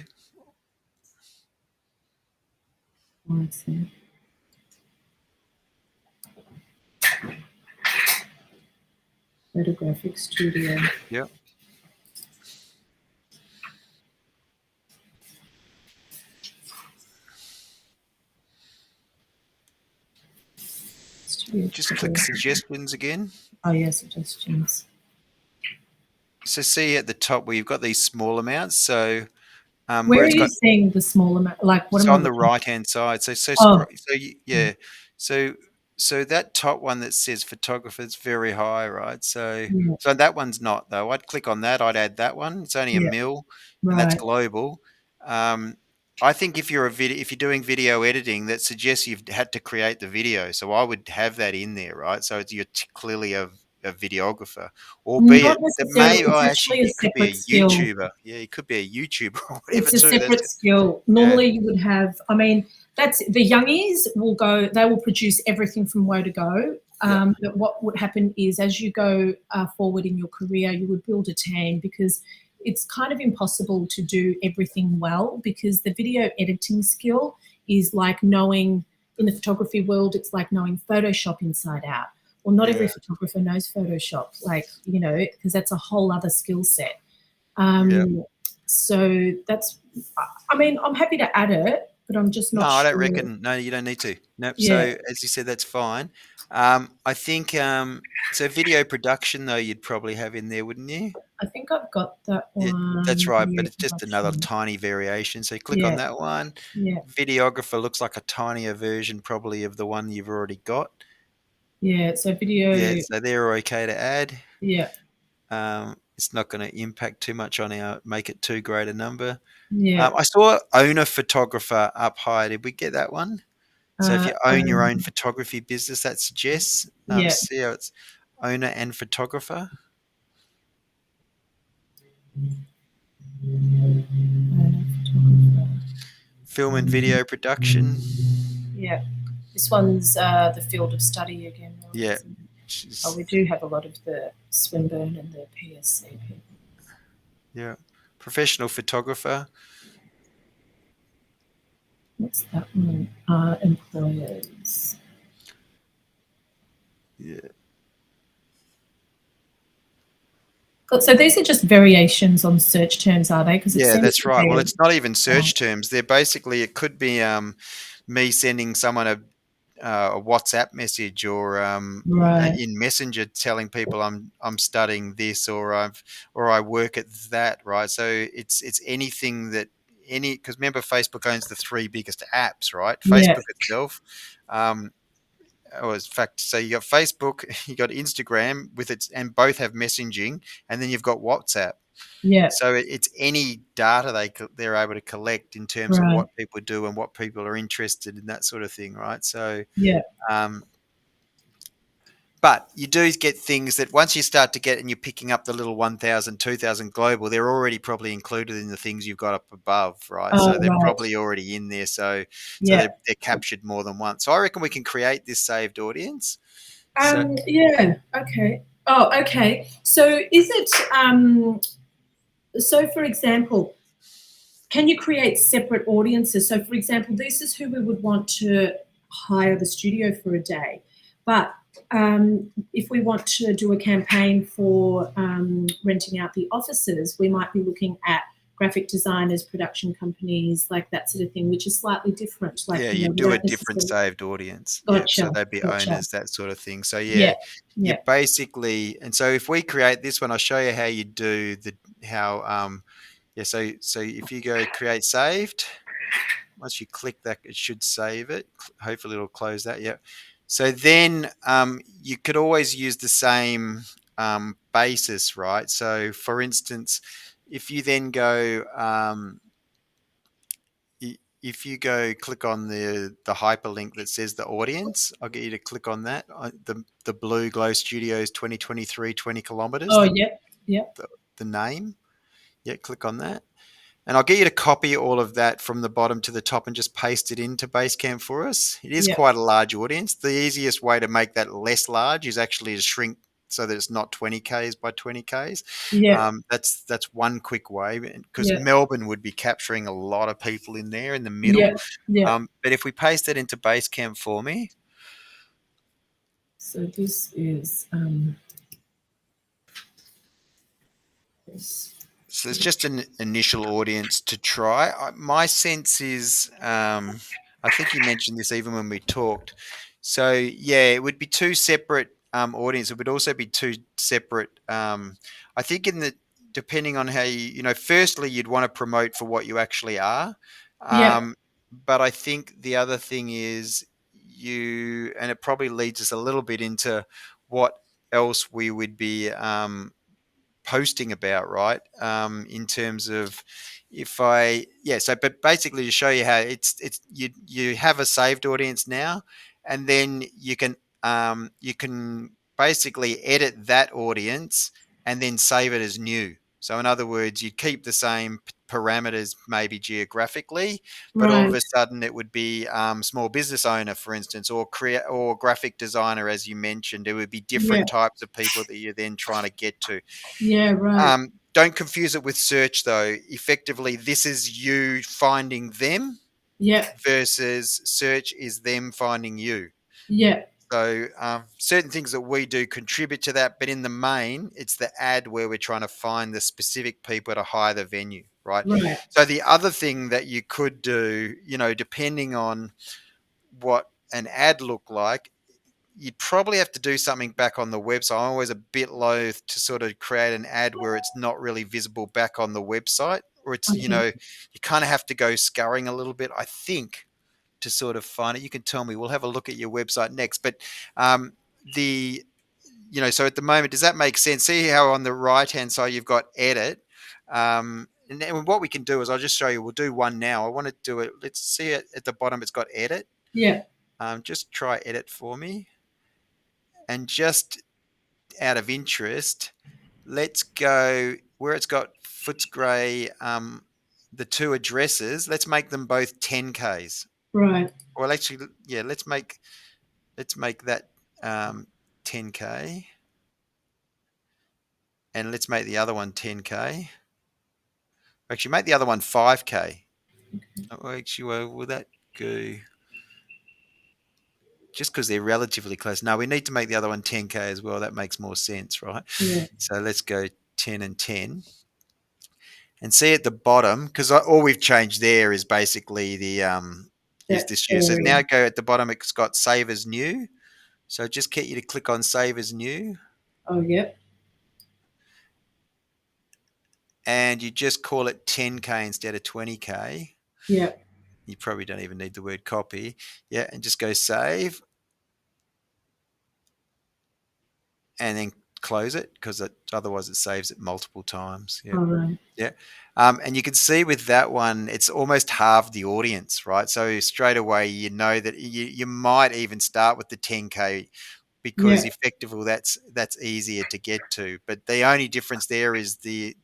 Oh, I see. Photographic studio. Yeah. Studio Just click photography. suggestions again. Oh, yeah, suggestions. So see at the top where you've got these small amounts. So Where where are it's you got seeing the small amount? Like, what it's am I on the looking right hand side. Oh, Yeah. So that top one that says photographer is very high, right? yeah, So that one's not though. I'd click on that. I'd add that one. It's only a yeah, mil, and that's right. global. Um, I think if you're doing video editing, that suggests you've had to create the video. So I would have that in there, right? So you're clearly a videographer, Not albeit that necessarily. may. Oh, It's actually, actually a he could be separate a skill. YouTuber. Yeah, he could be a YouTuber or whatever It's a too. That's separate just skill. yeah. Normally, you would have, I mean, that's the youngies will go. They will produce everything from woe to go. Yeah. But what would happen is, as you go forward in your career, you would build a team, because it's kind of impossible to do everything well, because the video editing skill is like knowing, in the photography world, it's like knowing Photoshop inside out. Well, not every Yeah. photographer knows Photoshop, like, you know, because that's a whole other skill set. Yeah. So that's, I mean, I'm happy to add it, but I'm just No, not I don't sure. reckon. No, you don't need to. Nope. So Yeah, as you said, that's fine. I think so. Video production though, you'd probably have in there, wouldn't you? I think I've got that Yeah, that's one, right. But video it's just another production. tiny variation. So click on Yeah, that one. yeah, Videographer looks like a tinier version, probably of the one you've already got. yeah. So Yeah, video, so they're okay to add. yeah, It's not going to impact too much on our make it too great a number. yeah. I saw owner photographer up high. Did we get that one? So if you own your own Um, photography business, that suggests yeah. see how it's owner and photographer, film and video production. Yeah. This one's the field of study again, right? Yeah, Isn't it? which Oh, is we do have a lot of the Swinburne and the PSC people. yeah, professional photographer. What's that one? Employers. Yeah, So these are just variations on search terms, are they? Because it yeah, seems that's to right. Well, be. it's not even search terms. They're basically it could be me sending someone a WhatsApp message or Right. in Messenger telling people I'm studying this or I work at that, right? So it's anything that any because remember Facebook owns the three biggest apps, right? Yeah. Facebook itself, um, or in fact, so you got Facebook, you got Instagram with its and both have messaging, and then you've got WhatsApp. Yeah. So it's any data they're able to collect in terms of Right. what people do and what people are interested in, that sort of thing, right? So Yeah. um, but you do get things that once you start to get and you're picking up the little 1,000, 2,000 global, they're already probably included in the things you've got up above, right? So Oh, they're right. probably already in there. So Yeah. they're captured more than once. So I reckon we can create this saved audience. So Yeah. Okay. Oh, okay. So is it so for example, can you create separate audiences? So for example, this is who we would want to hire the studio for a day. But if we want to do a campaign for renting out the offices, we might be looking at graphic designers, production companies, like that sort of thing, which is slightly different. Like, yeah, you you know, we do a don't different necessarily. saved audience. Yeah, so Gotcha. they'd be Gotcha. owners, that sort of thing. So Yeah. yeah, you Yeah. basically, and so if we create this one, I'll show you how you do the how yeah. So if you go create saved, once you click that, it should save it. Hopefully, it'll close that. Yeah. So then you could always use the same basis, right? So for instance, if you then go if you go click on the hyperlink that says the audience, I'll get you to click on that. The blue Glow Studios 2023 20 kilometers, Oh, yeah. Yeah. the name. Yeah, click on that. And I'll get you to copy all of that from the bottom to the top and just paste it into Basecamp for us. It is Yeah. quite a large audience. The easiest way to make that less large is actually to shrink so that it's not 20Ks by 20Ks. Yeah. That's one quick way because Yeah. Melbourne would be capturing a lot of people in there in the middle. Yeah. Yeah. But if we paste that into Basecamp for me, So this is this. so it's just an initial audience to try. My sense is, I think you mentioned this even when we talked. So yeah, it would be two separate audience. It would also be two separate. I think in the depending on how firstly you'd want to promote for what you actually are, Yeah. but I think the other thing is and it probably leads us a little bit into what else we would be posting about, right? In terms of if I, yeah, so but basically to show you how it's you have a saved audience now, and then you can basically edit that audience and then save it as new. So in other words, you keep the same parameters maybe geographically, but all of Right. a sudden it would be small business owner, for instance, or or graphic designer, as you mentioned. It would be Yeah. different types of people that you're then trying to get to. Yeah. Right. Don't confuse it with search, though. Effectively, this is you finding them Yeah. versus search is them finding you. Yeah. So certain things that we do contribute to that, but in the main, it's the ad where we're trying to find the specific people to hire the venue, right? Right. So the other thing that you could do, depending on what an ad look like, you'd probably have to do something back on the website. I'm always a bit loath to sort of create an ad where it's not really visible back on the website, or it's, Okay. you kind of have to go scurrying a little bit, I think, to sort of find it. You can tell me. We'll have a look at your website next. But the so at the moment, does that make sense? See how on the right hand side you've got edit. And then what we can do is I'll just show you. We'll do one now. I want to do it. Let's see it at the bottom. It's got edit. Yeah. Just try edit for me. And just out of interest, let's go where it's got Footscray, the two addresses. Let's make them both 10Ks. Right. Well, actually, yeah, let's make that 10K, and let's make the other one 10K. Actually, make the other one 5K. Oh, actually, well, will that go? Just because they're relatively close. No, we need to make the other one 10K as well. That makes more sense, right? Yeah. So let's go 10 and 10. And see at the bottom, because all we've changed there is basically the is That this year. So area. now go at the bottom, it's got save as new. So just get you to click on save as new. Oh, yep. And you just call it 10K instead of 20K. Yep. You probably don't even need the word copy. Yeah, and just go save. And then close it, because otherwise it saves it multiple times. Yeah. All right. Yeah. And you can see with that one, it's almost halved the audience, right? So straight away, you know that you might even start with the 10K, because Yeah. effectively that's easier to get to. But the only difference there is Right.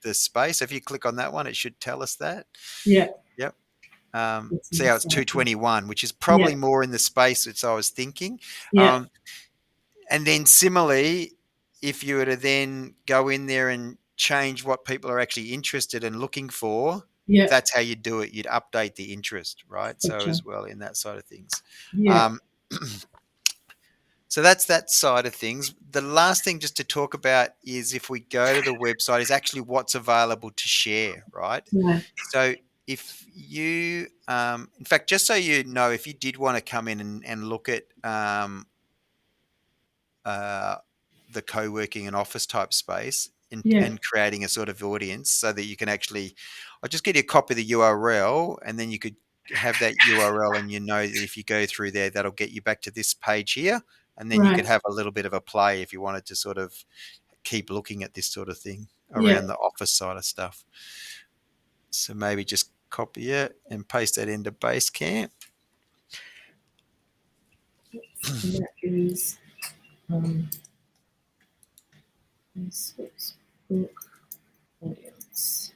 the space. If you click on that one, it should tell us that. Yeah. Yep. It's See how it's inside. 221, which is Yeah. probably more in the space which I was thinking. Yeah. And then similarly, if you were to then go in there and change what people are actually interested in looking for, Yeah. that's how you do it. You'd update the interest, right? So Gotcha. as well in that side of things. Yeah. Um, so that's that side of things. The last thing just to talk about is, if we go to the website, is actually what's available to share, right? Right. So if you, in fact, just so you know, if you did want to come in and look at uh, the co-working and office type space, Yeah. and creating a sort of audience, so that you can actually, I'll just get you a copy of the URL, and then you could have that URL, and you know that if you go through there, that'll get you back to this page here, and then you could Right. have a little bit of a play if you wanted to sort of keep looking at this sort of thing Yeah. around the office side of stuff. So maybe just copy it and paste that into Basecamp. And that is Facebook audience.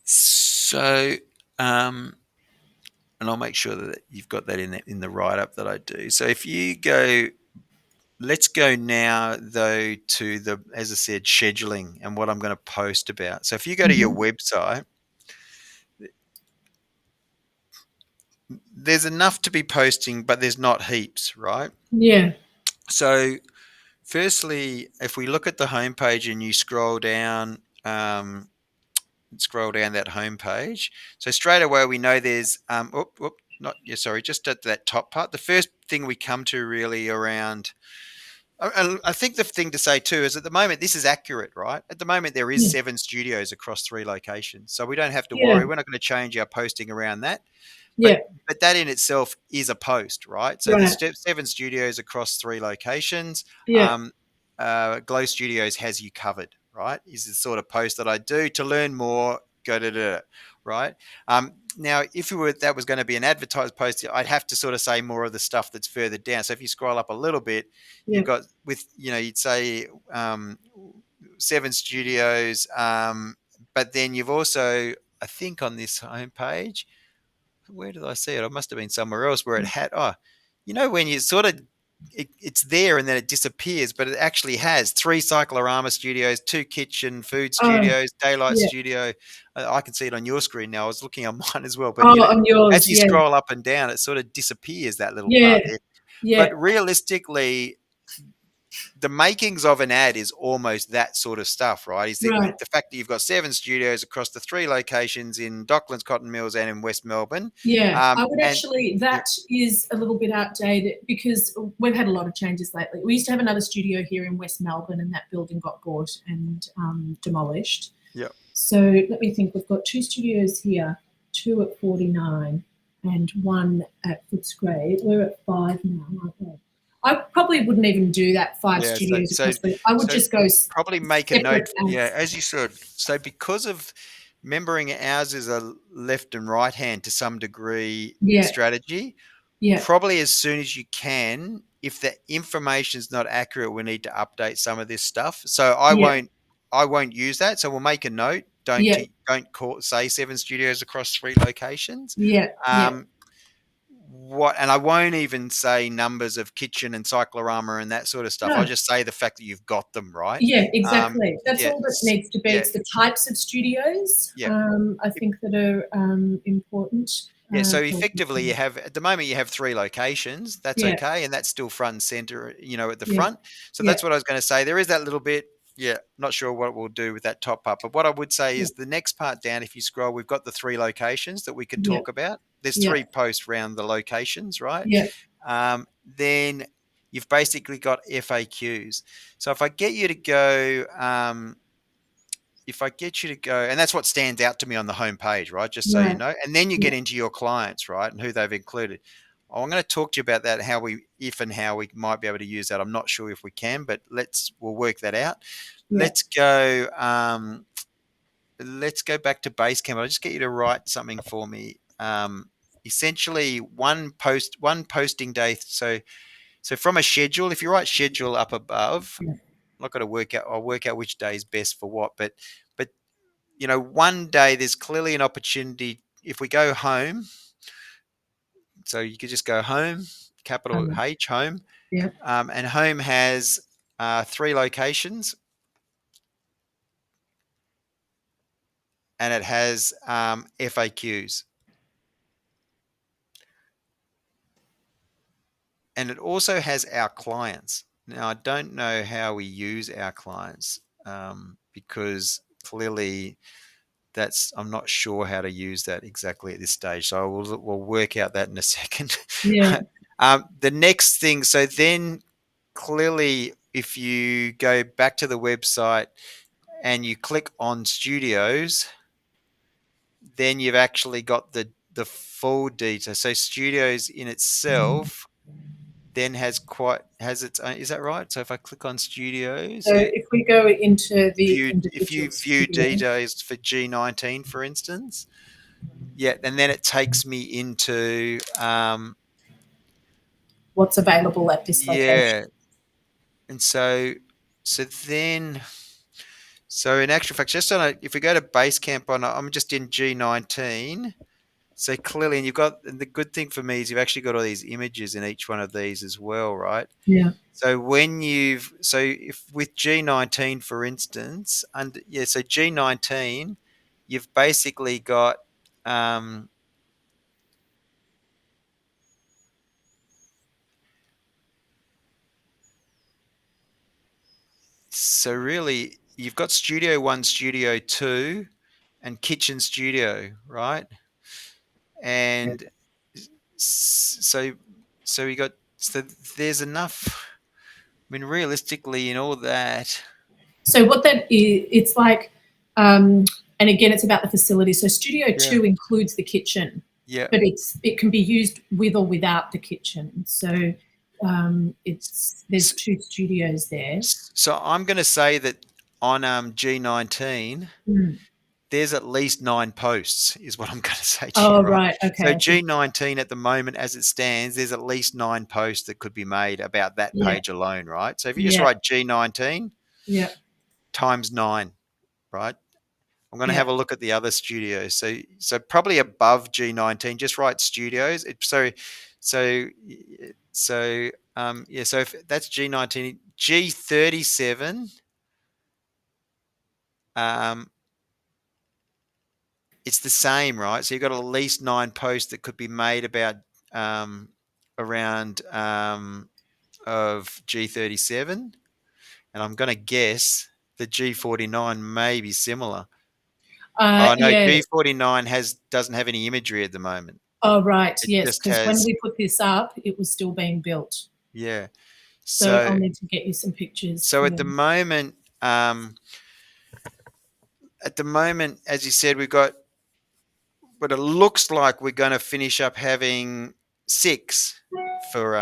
So, and I'll make sure that you've got that in the write up that I do. So if you go, let's go now though to the, as I said, scheduling and what I'm going to post about. So if you go to your Mhm. website, there's enough to be posting, but there's not heaps, right? Yeah. So firstly, if we look at the homepage and you scroll down that homepage, so straight away we know there's not, yeah, sorry, just at that top part. The first thing we come to really around, and I think the thing to say too is, at the moment this is accurate, right? At the moment there is Yeah. 7 studios across 3 locations, so we don't have to Yeah. worry. We're not going to change our posting around that. Yeah. But that in itself is a post, right? So there's Right. 7 studios across 3 locations. Yeah. Glow Studios has you covered, right? Is the sort of post that I do. To learn more, go to the, right? Now, if that was going to be an advertised post, I'd have to sort of say more of the stuff that's further down. So if you scroll up a little bit, Yeah. you've got you'd say 7 studios, but then you've also, I think, on this homepage, where did I see it? I must have been somewhere else where it had. Oh, when you sort of it's there and then it disappears, but it actually has 3 cyclorama studios, 2 kitchen food Oh, studios, daylight yeah. studio. I can see it on your screen now. I was looking on mine as well, but Oh, on as yours. you Yeah. scroll up and down, it sort of disappears, that little Yeah. part there. Yeah. But realistically, the makings of an ad is almost that sort of stuff, right? Is Right. the fact that you've got 7 studios across the 3 locations in Docklands, Cotton Mills, and in West Melbourne. Yeah, I would And actually, yeah, that is a little bit outdated because we've had a lot of changes lately. We used to have another studio here in West Melbourne and that building got bought and demolished. yeah, So let me think, we've got 2 studios here, 2 at 49 and 1 at Footscray. We're at 5 now, aren't we? I probably wouldn't even do that 5 yeah. studios across, but I would So just go probably make a separate note. Yeah, ads. as you said. So because of remembering ours is a left and right hand to some degree Yeah, strategy, yeah, probably as soon as you can. If the information is not accurate, we need to update some of this stuff. So yeah, I won't use that. So we'll make a note. yeah, Don't say 7 studios across 3 locations. yeah, yeah. Um, and I won't even say numbers of kitchen and cyclorama and that sort of stuff. I'll No. just say the fact that you've got them right. Yeah, Um, exactly. That's yeah, all that needs to be. yeah, It's the types of studios, yeah. I think, that are important. Yeah, so For effectively, people. at the moment you have 3 locations. That's Yeah, okay, and that's still front and center, at the yeah, front. So yeah, that's what I was going to say. There is that little bit. Yeah, not sure what we'll do with that top part, but what I would say yeah, is the next part down. If you scroll, we've got the 3 locations that we could yeah, talk about. There's yeah, 3 posts around the locations, right? yeah. Then you've basically got FAQs. So if I get you to go, and that's what stands out to me on the homepage, right? Just so you Right. know, and then you Yeah, get into your clients, right, and who they've included. Oh, I'm going to talk to you about that, if and how we might be able to use that. I'm not sure if we can, but we'll work that out. yeah. Let's go. Let's go back to Basecamp. I'll just get you to write something for me. Essentially, one posting day. So from a schedule, if you write schedule up above, Yeah. I'm not going to work out. I'll work out which day is best for what, but one day there's clearly an opportunity. If we go home, so you could just go home, capital H, home, Yeah. and home has 3 locations, and it has FAQs, and it also has our clients. Now, I don't know how we use our clients, because clearly I'm not sure how to use that exactly at this stage. So we'll work out that in a second. Yeah. The next thing, so then clearly, if you go back to the website and you click on studios, then you've actually got the full detail. So studios in itself then has its own. Is that right? So if I click on studios, So if we go into the if individual you view studio, details for G19, for instance, yeah, and then it takes me into what's available at this location? yeah, and so then so in actual fact, if we go to Basecamp I'm just in G19. So clearly, and and the good thing for me is you've actually got all these images in each one of these as well, right? Yeah. So if with G19, for instance, so G19, you've basically got um, so really you've got Studio 1, Studio 2, and Kitchen Studio, right? Yeah. And so you got so there's enough. I mean, realistically, in all that, So what that is, it's like, and again, it's about the facility. So Studio yeah, 2 includes the kitchen, yeah. but it can be used with or without the kitchen. So there's 2 studios there. So I'm going to say that on G19, Mm. there's at least 9 posts, is what I'm going to say to Oh, you, right? right. So Okay. G19 at the moment, as it stands, there's at least 9 posts that could be made about that Yeah. page alone, right? So if you just Yeah. write G19 Yeah. times 9, right? I'm going to Yeah. have a look at the other studios. So probably above G19, just write studios. So yeah. So if that's G19, G37. Um, it's the same, right? So you've got at least 9 posts that could be made about um, around of G37, and I'm going to guess the G49 may be similar. Oh no, Yeah. G49 doesn't have any imagery at the moment. Oh, right. It Yes, just because when has, we put this up, it was still being built. yeah. So I'll So need to get you some pictures. so Yeah. at the moment, as you said, we've got, but it looks like we're going to finish up having 6 for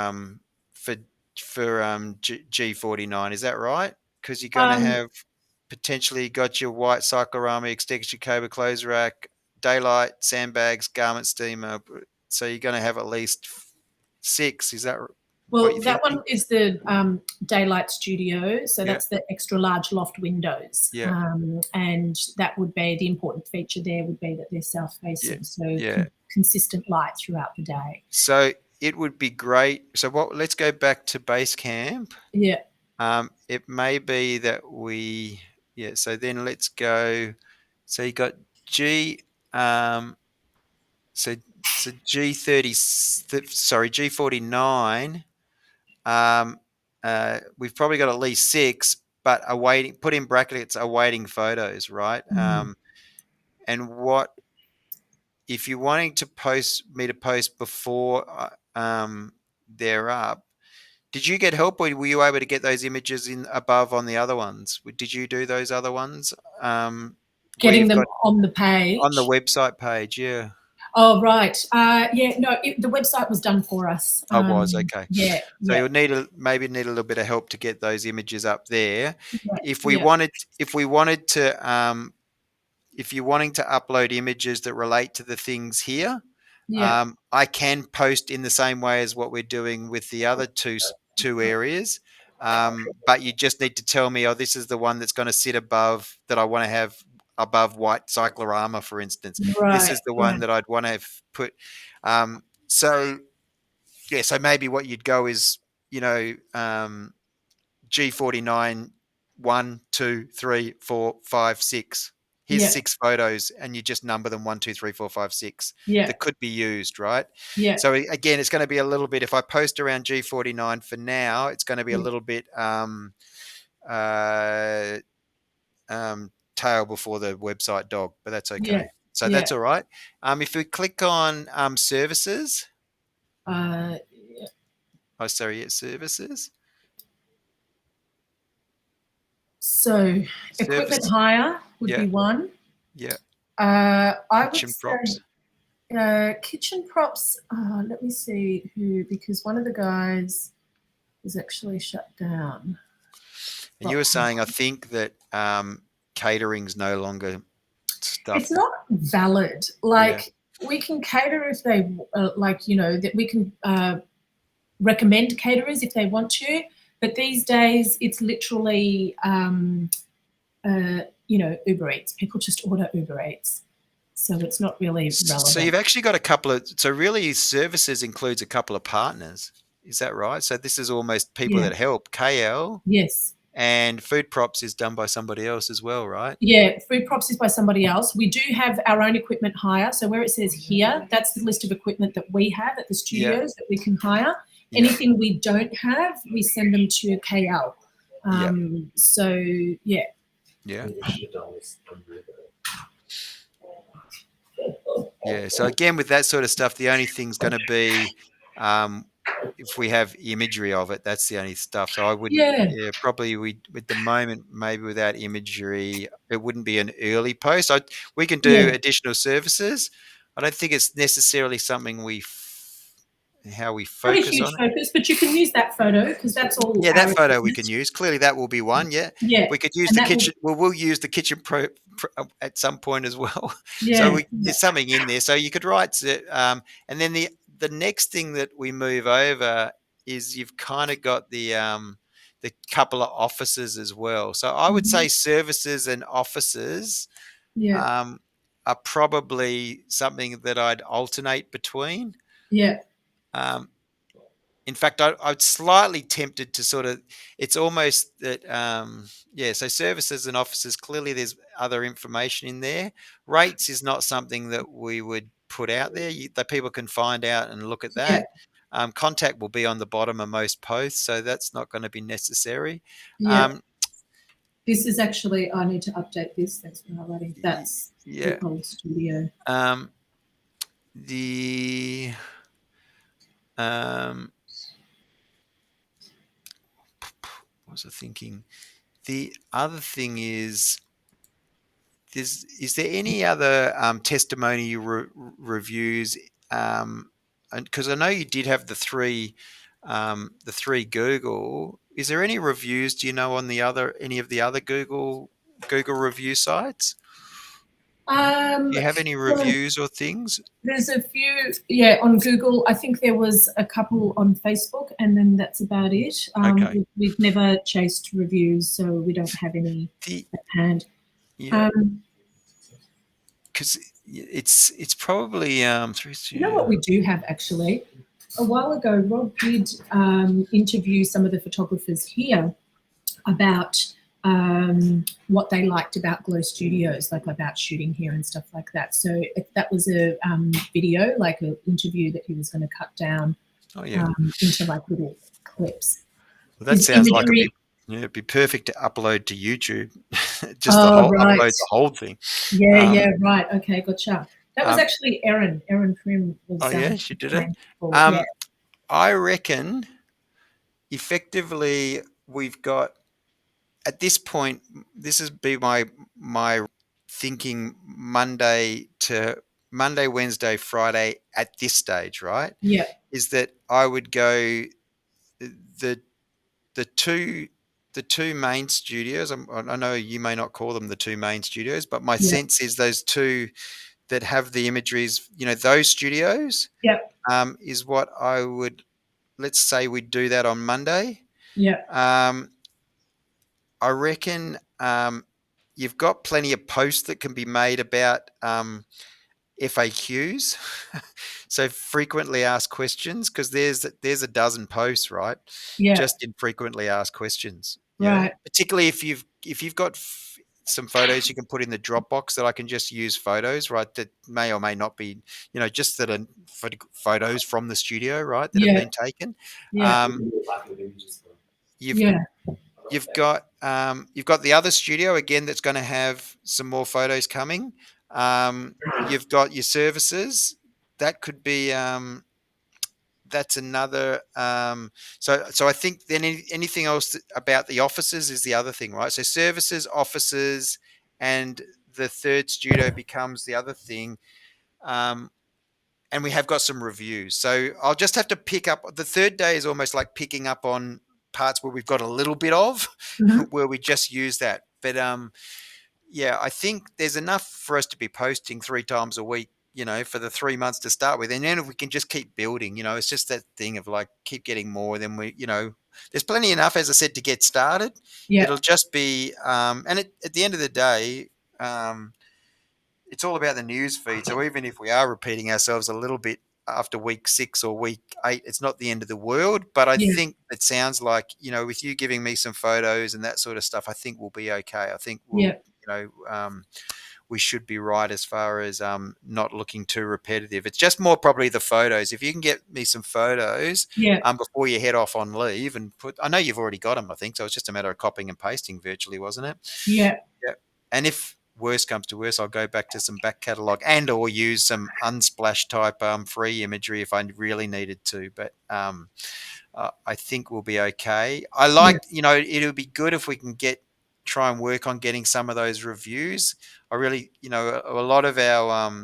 for G49. Is that right? Because you're going to Um, have potentially got your white cyclorama, extension cable, clothes rack, daylight, sandbags, garment steamer. So you're going to have at least 6. Is that what well, you're that thinking? one is the daylight studio. So Yeah, that's the extra large loft windows. yeah, And that would be the important feature there would be that they're south yeah, facing. So yeah. consistent light throughout the day. So it would be great. So what? Let's go back to base camp. Yeah. It may be that yeah. So then let's go. So you got G, um, so so G30, sorry, G49. We've probably got at least 6, but awaiting. Put in brackets awaiting photos, right? Mm. And what if you're wanting to post before they're up? Did you get help, or were you able to get those images in above on the other ones? Did you do those other ones where Getting you've them got on the on the page. website page? Yeah, Oh, right. Yeah, no, the website was done for us. I was okay. Yeah, So yeah, you'll maybe need a little bit of help to get those images up there. yeah, If we yeah, wanted, if we wanted to, if you're wanting to upload images that relate to the things here, yeah. I can post in the same way as what we're doing with the other two areas. But you just need to tell me, oh, this is the one that's going to sit above that I want to have above white cyclorama, for instance. This Right, is the one right. that I'd want to have put. So yeah, so maybe what you'd go is, G49, 1, 2, 3, 4, 5, 6. Here's Yeah, 6 photos, and you just number them 1, 2, 3, 4, 5, 6 yeah, that could be used, right? yeah, So again, it's going to be a little bit. If I post around G49 for now, it's going to be a yeah, little bit uh, tail before the website dog, but that's yeah, okay. So yeah. that's all right. If we click on services, Uh, oh sorry, yeah, services, so equipment service, hire would yeah, be one. yeah, I would kitchen say props. kitchen props. Let me see who, because one of the guys is actually shut down. And you were saying, I think that catering's no longer stuff. It's not valid. Yeah, Like we can cater if they like, that we can recommend caterers if they want to. But these days, it's literally, Uber Eats. People just order Uber Eats. So it's not really so relevant. you've actually got a couple of, so really services includes a couple of partners. Is that right? So this is almost people Yeah. that help. KL Yes. and food props is done by somebody else as well, right? Yeah, food props is by somebody else. We do have our own equipment hire. So where it says here, that's the list of equipment that we have at the Yeah, studios that we can hire. yeah, Anything we don't have, we send them to KL. yeah, So yeah, yeah, We should have done this under yeah. So again, with that sort of stuff, the only thing's going to be um, if we have imagery of it, that's the only stuff. So I wouldn't, yeah, yeah, probably we at the moment maybe without imagery, it wouldn't be an early post. We can do yeah, additional services. I don't think it's necessarily something we how we Not a focus huge on it. focus, but you can use that photo because that's all Yeah, that our photo we can business. use. Clearly, that will be one. Yeah, Yeah, we could use and the that will, kitchen. Well, we'll use the kitchen at some point as well. So yeah, yeah, there's something in there. So you could write it, and then the next thing that we move over is you've kind of got the couple of offices as well. So I would mhm, say services and offices yeah, um, are probably something that I'd alternate between. yeah, Um, in fact, I'm slightly tempted to sort of. It's almost that, yeah. So services and offices. Clearly, there's other information in there. Rates is not something that we would put out there. That people can find out and look at yeah, that. Contact will be on the bottom of most posts, so that's not going to be necessary. yeah. Um, This is actually, I need to update this. Thanks for highlighting. That's the yeah. old studio. Um, the um, what was I thinking? The other thing is there any other testimony reviews? And because I know you did have the three Google. Is there any reviews? Do you know on the other any of the other Google review sites? Um, Do you have any well, reviews or things? there's a few, yeah, on Google. I think there was a couple on Facebook, and then that's about it. Okay. We've never chased reviews, so we don't have any The at hand. yeah, Um, because it's probably three. you know what we do have actually? A while ago, Rob did interview some of the photographers here about what they liked about Glow Studios, like about shooting here and stuff like that. So that was a video, like an interview that he was going to cut down Oh yeah. into like little clips. Well, that His sounds like imagery. it'd be perfect to upload to YouTube. Just the Oh, whole right. upload the whole thing. Yeah, Um, yeah, right. Okay, gotcha. That was um, actually Erin. Erin Prim oh was yeah, she did it. playing for. Yeah, Um, I reckon effectively we've got at this point. This has been my thinking Monday, Wednesday, Friday at this stage, right? yeah, Is that I would go the the two the two main studios. I know you may not call them the two main studios, but my yeah, sense is those two that have the imageries. Those studios yeah, is what I would. Let's say we do that on Monday. yeah, Um, I reckon you've got plenty of posts that can be made about FAQs, so frequently asked questions, because there's a dozen posts, right, yeah, just in frequently asked questions. Yeah, right. particularly if you've got some photos you can put in the Dropbox that I can just use photos, right, that may or may not be, just that are photos from the studio, right, that have Yeah, been taken. yeah, Um, you've yeah, you've got the other studio again that's going to have some more photos coming. You've got your services. That could be that's another. So I think then anything else about the offices is the other thing, right? So services, offices, and the third studio becomes the other thing. Um, and we have got some reviews. So I'll just have to pick up. The third day is almost like picking up on parts where we've got a little bit of, mhm, where we just use that. But yeah, I think there's enough for us to be posting 3 times a week, for the 3 months to start with. And then if we can just keep building, it's just that thing of like keep getting more, then there's plenty enough, as I said, to get started. yeah, It'll just be, and at the end of the day, um, it's all about the news feed. So even if we are repeating ourselves a little bit after week 6 or week 8, it's not the end of the world. But I yeah, think it sounds like, with you giving me some photos and that sort of stuff, I think we'll be okay. I think yeah, we should be right as far as not looking too repetitive. It's just more probably the photos. If you can get me some photos yeah, before you head off on leave and I know you've already got them, I think. So it's just a matter of copying and pasting virtually, wasn't it? yeah, Yeah. And if worse comes to worse, I'll go back to some back catalogue and or use some unsplash type free imagery if I really needed to. But I think we'll be okay. I yeah, like, it'll be good if we can try and work on getting some of those reviews. I really, a lot of our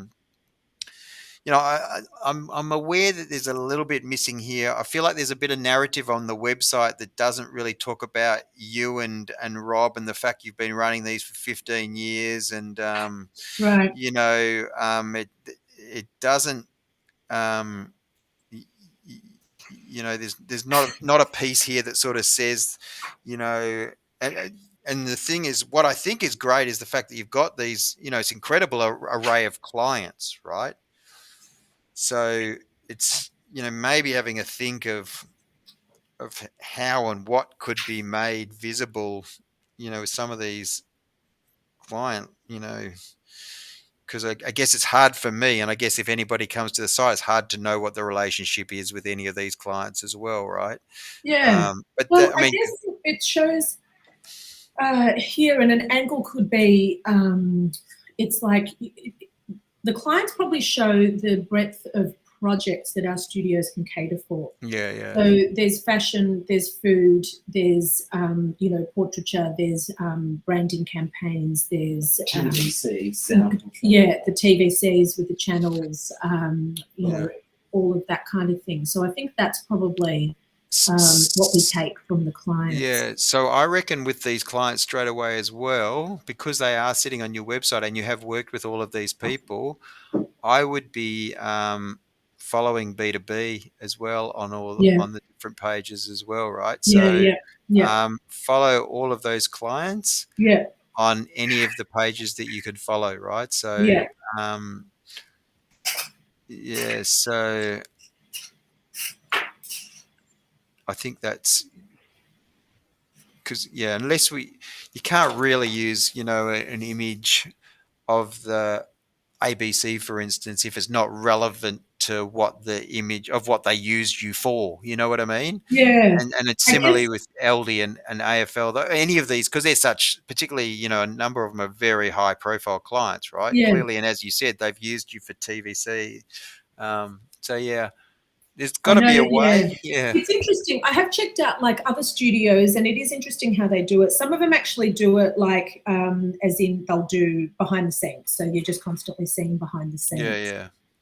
I'm aware that there's a little bit missing here. I feel like there's a bit of narrative on the website that doesn't really talk about you and Rob and the fact you've been running these for 15 years, and Right. it doesn't. Um, y- y- there's not a piece here that sort of says, you know, and the thing is, what I think is great is the fact that you've got these, it's incredible array of clients, right? So it's, maybe having a think of how and what could be made visible, with some of these client, because I guess it's hard for me, and I guess if anybody comes to the site, it's hard to know what the relationship is with any of these clients as well, right? Yeah. But Well, I I mean, guess it shows here, and an angle could be it's like the clients probably show the breadth of projects that our studios can cater for. yeah, yeah, So there's fashion, there's food, there's portraiture, there's branding campaigns, there's TVC, sound control. yeah, the TVCs with the channels, Yeah. all of that kind of thing. So I think that's probably what we S- take from the clients. Yeah, so I reckon with these clients straight away as well, because they are sitting on your website and you have worked with all of these people, I would be following B2B as well Yeah, on the different pages as well, right? yeah, So yeah, yeah, follow all of those clients yeah, on any of the pages that you could follow, right? So yeah. um, yeah, so I think that's because unless you can't really use an image of the ABC, for instance, if it's not relevant to what the image of what they used you for. You know what I mean? Yeah, And it's I similarly guess. with LD and AFL. Any of these, because they're such, particularly, a number of them are very high profile clients, right? Yeah, Clearly, and as you said, they've used you for TVC. So yeah, there's got I to know. be a Yeah, way. Yeah, it's interesting. I have checked out like other studios, and it is interesting how they do it. Some of them actually do it like, as in they'll do behind the scenes, so you're just constantly seeing behind the yeah, scenes.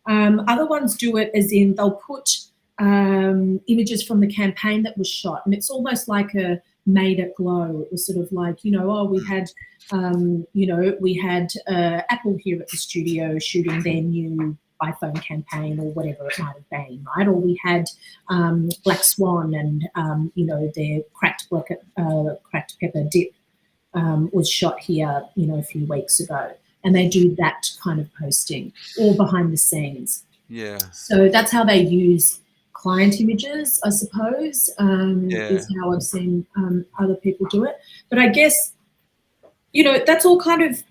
yeah, Other ones do it as in they'll put images from the campaign that was shot, and it's almost like a made it glow. It was sort of like, oh, we had Apple here at the studio shooting their new iPhone campaign or whatever it might have been, right? Or we had Black Swan and their cracked pepper dip was shot here, a few weeks ago, and they do that kind of posting all behind the scenes. yeah, So that's how they use client images, I suppose, yeah, is how I've seen other people do it. But I guess, that's all kind of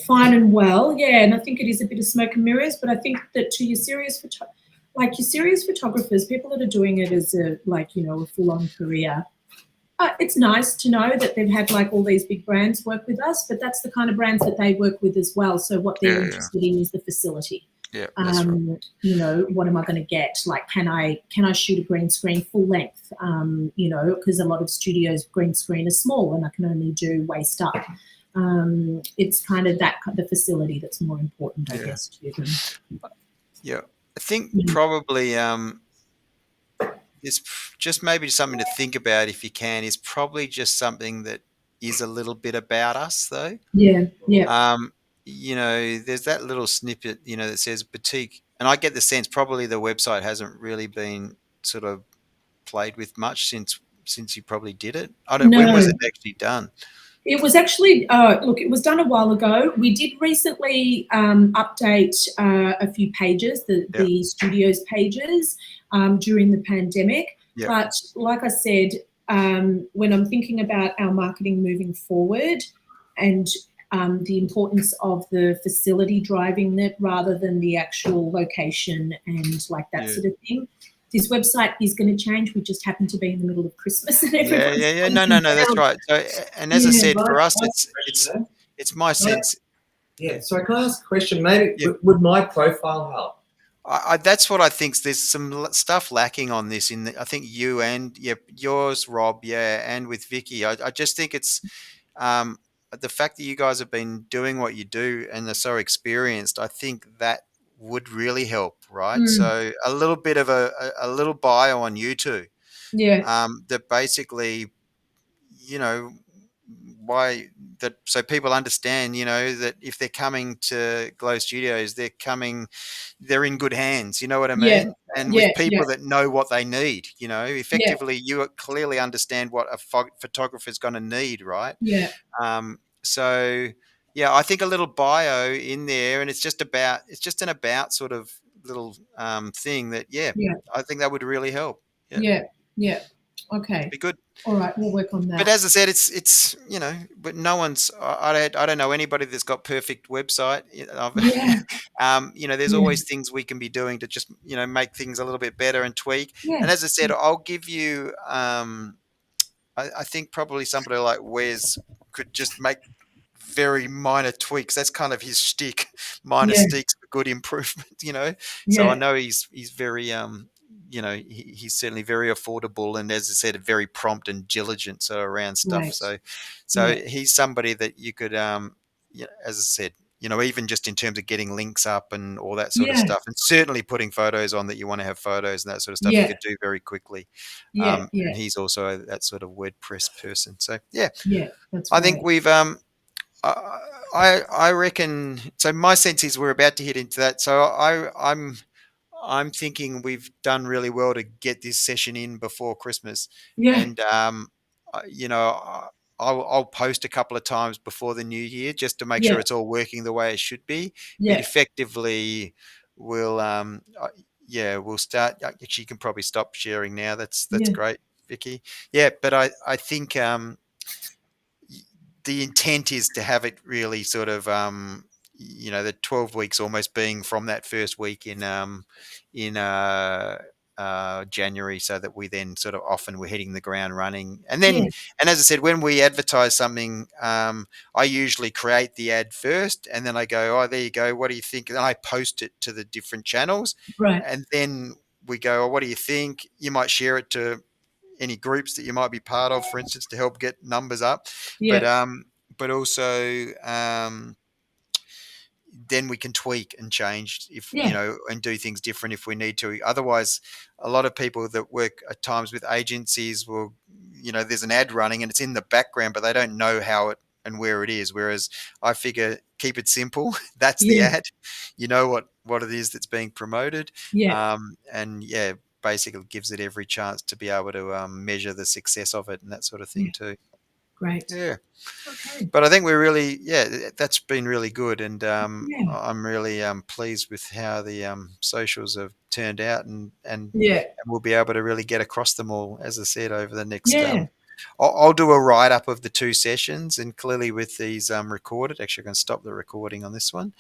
fine and well, yeah. And I think it is a bit of smoke and mirrors, but I think that to your serious photographers, people that are doing it as a full-on career, it's nice to know that they've had like all these big brands work with us, but that's the kind of brands that they work with as well. So what they're yeah, yeah, interested in is the facility. yeah. That's right. What am I going to get? Like, can I shoot a green screen full length? Because a lot of studios green screen are small and I can only do waist up. It's kind of the facility that's more important, I Yeah, guess, to them. yeah. I think Yeah, probably it's just maybe something to think about if you can. Is probably just something that is a little bit about us, though. yeah, yeah. Um, there's that little snippet, that says boutique, and I get the sense probably the website hasn't really been sort of played with much since you probably did it. I don't. When was No, it actually done? it was actually, look, it was done a while ago. We did recently update a few pages, Yeah, the studios pages, during the pandemic. yeah, But like I said, when I'm thinking about our marketing moving forward and the importance of the facility driving it rather than the actual location and like that yeah. sort of thing, this website is going to change. We just happen to be in the middle of Christmas and Yeah, everyone's yeah, yeah. No, no, closing no. That's down. right. So, and as I Yeah. said, Can for us, I ask a it's question it's my there? sense. Yeah, so can I ask a question? Maybe Yeah, would my profile help? that's what I think. There's some stuff lacking on this. I think you and yours, Rob, and with Vicky. I just think it's um, the fact that you guys have been doing what you do and are so experienced. I think that would really help, right? Mm. So a little bit of a little bio on you two, Yeah. that basically, you know, why that so people understand, that if they're coming to Glow Studios, they're in good hands. You know what I Yeah. mean? And Yeah. with Yeah. people that know what they need, Yeah. effectively, you clearly understand what a photographer is going to need, right? Yeah. So yeah, I think a little bio in there, and it's just an about sort of little thing that, yeah, Yeah. I think that would really help. Yeah, Yeah. Yeah. Okay. be good. All right. We'll work on But that. as I said, it's but no one's. I don't know anybody that's got perfect website. Yeah. There's Yeah. always things we can be doing to just make things a little bit better and tweak. Yeah. And as I said, I'll give you. I think probably somebody like Wes could just make very minor tweaks. That's kind of his shtick, minor Yeah. sticks for good improvement. So I Yeah. know he's very he's certainly very affordable, and as I said, very prompt and diligent around stuff. Great. So Yeah. he's somebody that you could yeah, as I said, even just in terms of getting links up and all that sort of Yeah. stuff, and certainly putting photos on that you want to have photos and that sort of stuff, you Yeah. could do very quickly. Yeah. And Yeah. he's also that sort of WordPress person. So yeah, Yeah. That's I think great. we've I I reckon so. My sense is we're about to hit into that. So I'm thinking we've done really well to get this session in before Christmas, Yeah. and I'll post a couple of times before the new year just to make sure Yeah. it's all working the way it should be. But Yeah. effectively, we'll yeah, we'll start. Actually, you can probably stop sharing now. That's Yeah. great, Vicky. Yeah, but I think the intent is to have it really sort of the 12 weeks almost being from that first week in January, so that we then sort of often we're hitting the ground running. And then, Yeah. and as I said, when we advertise something, I usually create the ad first, and then I go, oh, there you go, what do you think? And I post it to the different channels, Right. and then we go, oh, what do you think? You might share it to any groups that you might be part of, for instance, to help get numbers up. But Yeah. also then we can tweak and change if Yeah. and do things different if we need to. Otherwise, a lot of people that work at times with agencies will, there's an ad running and it's in the background, but they don't know how it and where it is. Whereas I figure keep it simple. That's the Yeah. ad. You know what it is that's being promoted, Yeah. and yeah, basically gives it every chance to be able to measure the success of it and that sort of thing Yeah. too. Great. Yeah. Okay. But I think we're really, yeah, that's been really good, and Yeah. I'm really pleased with how the socials have turned out, Yeah. and we'll be able to really get across them all, as I said, over the next. Yeah. I'll do a write up of the two sessions, and clearly with these recorded. Actually, I'm going to stop the recording on this one.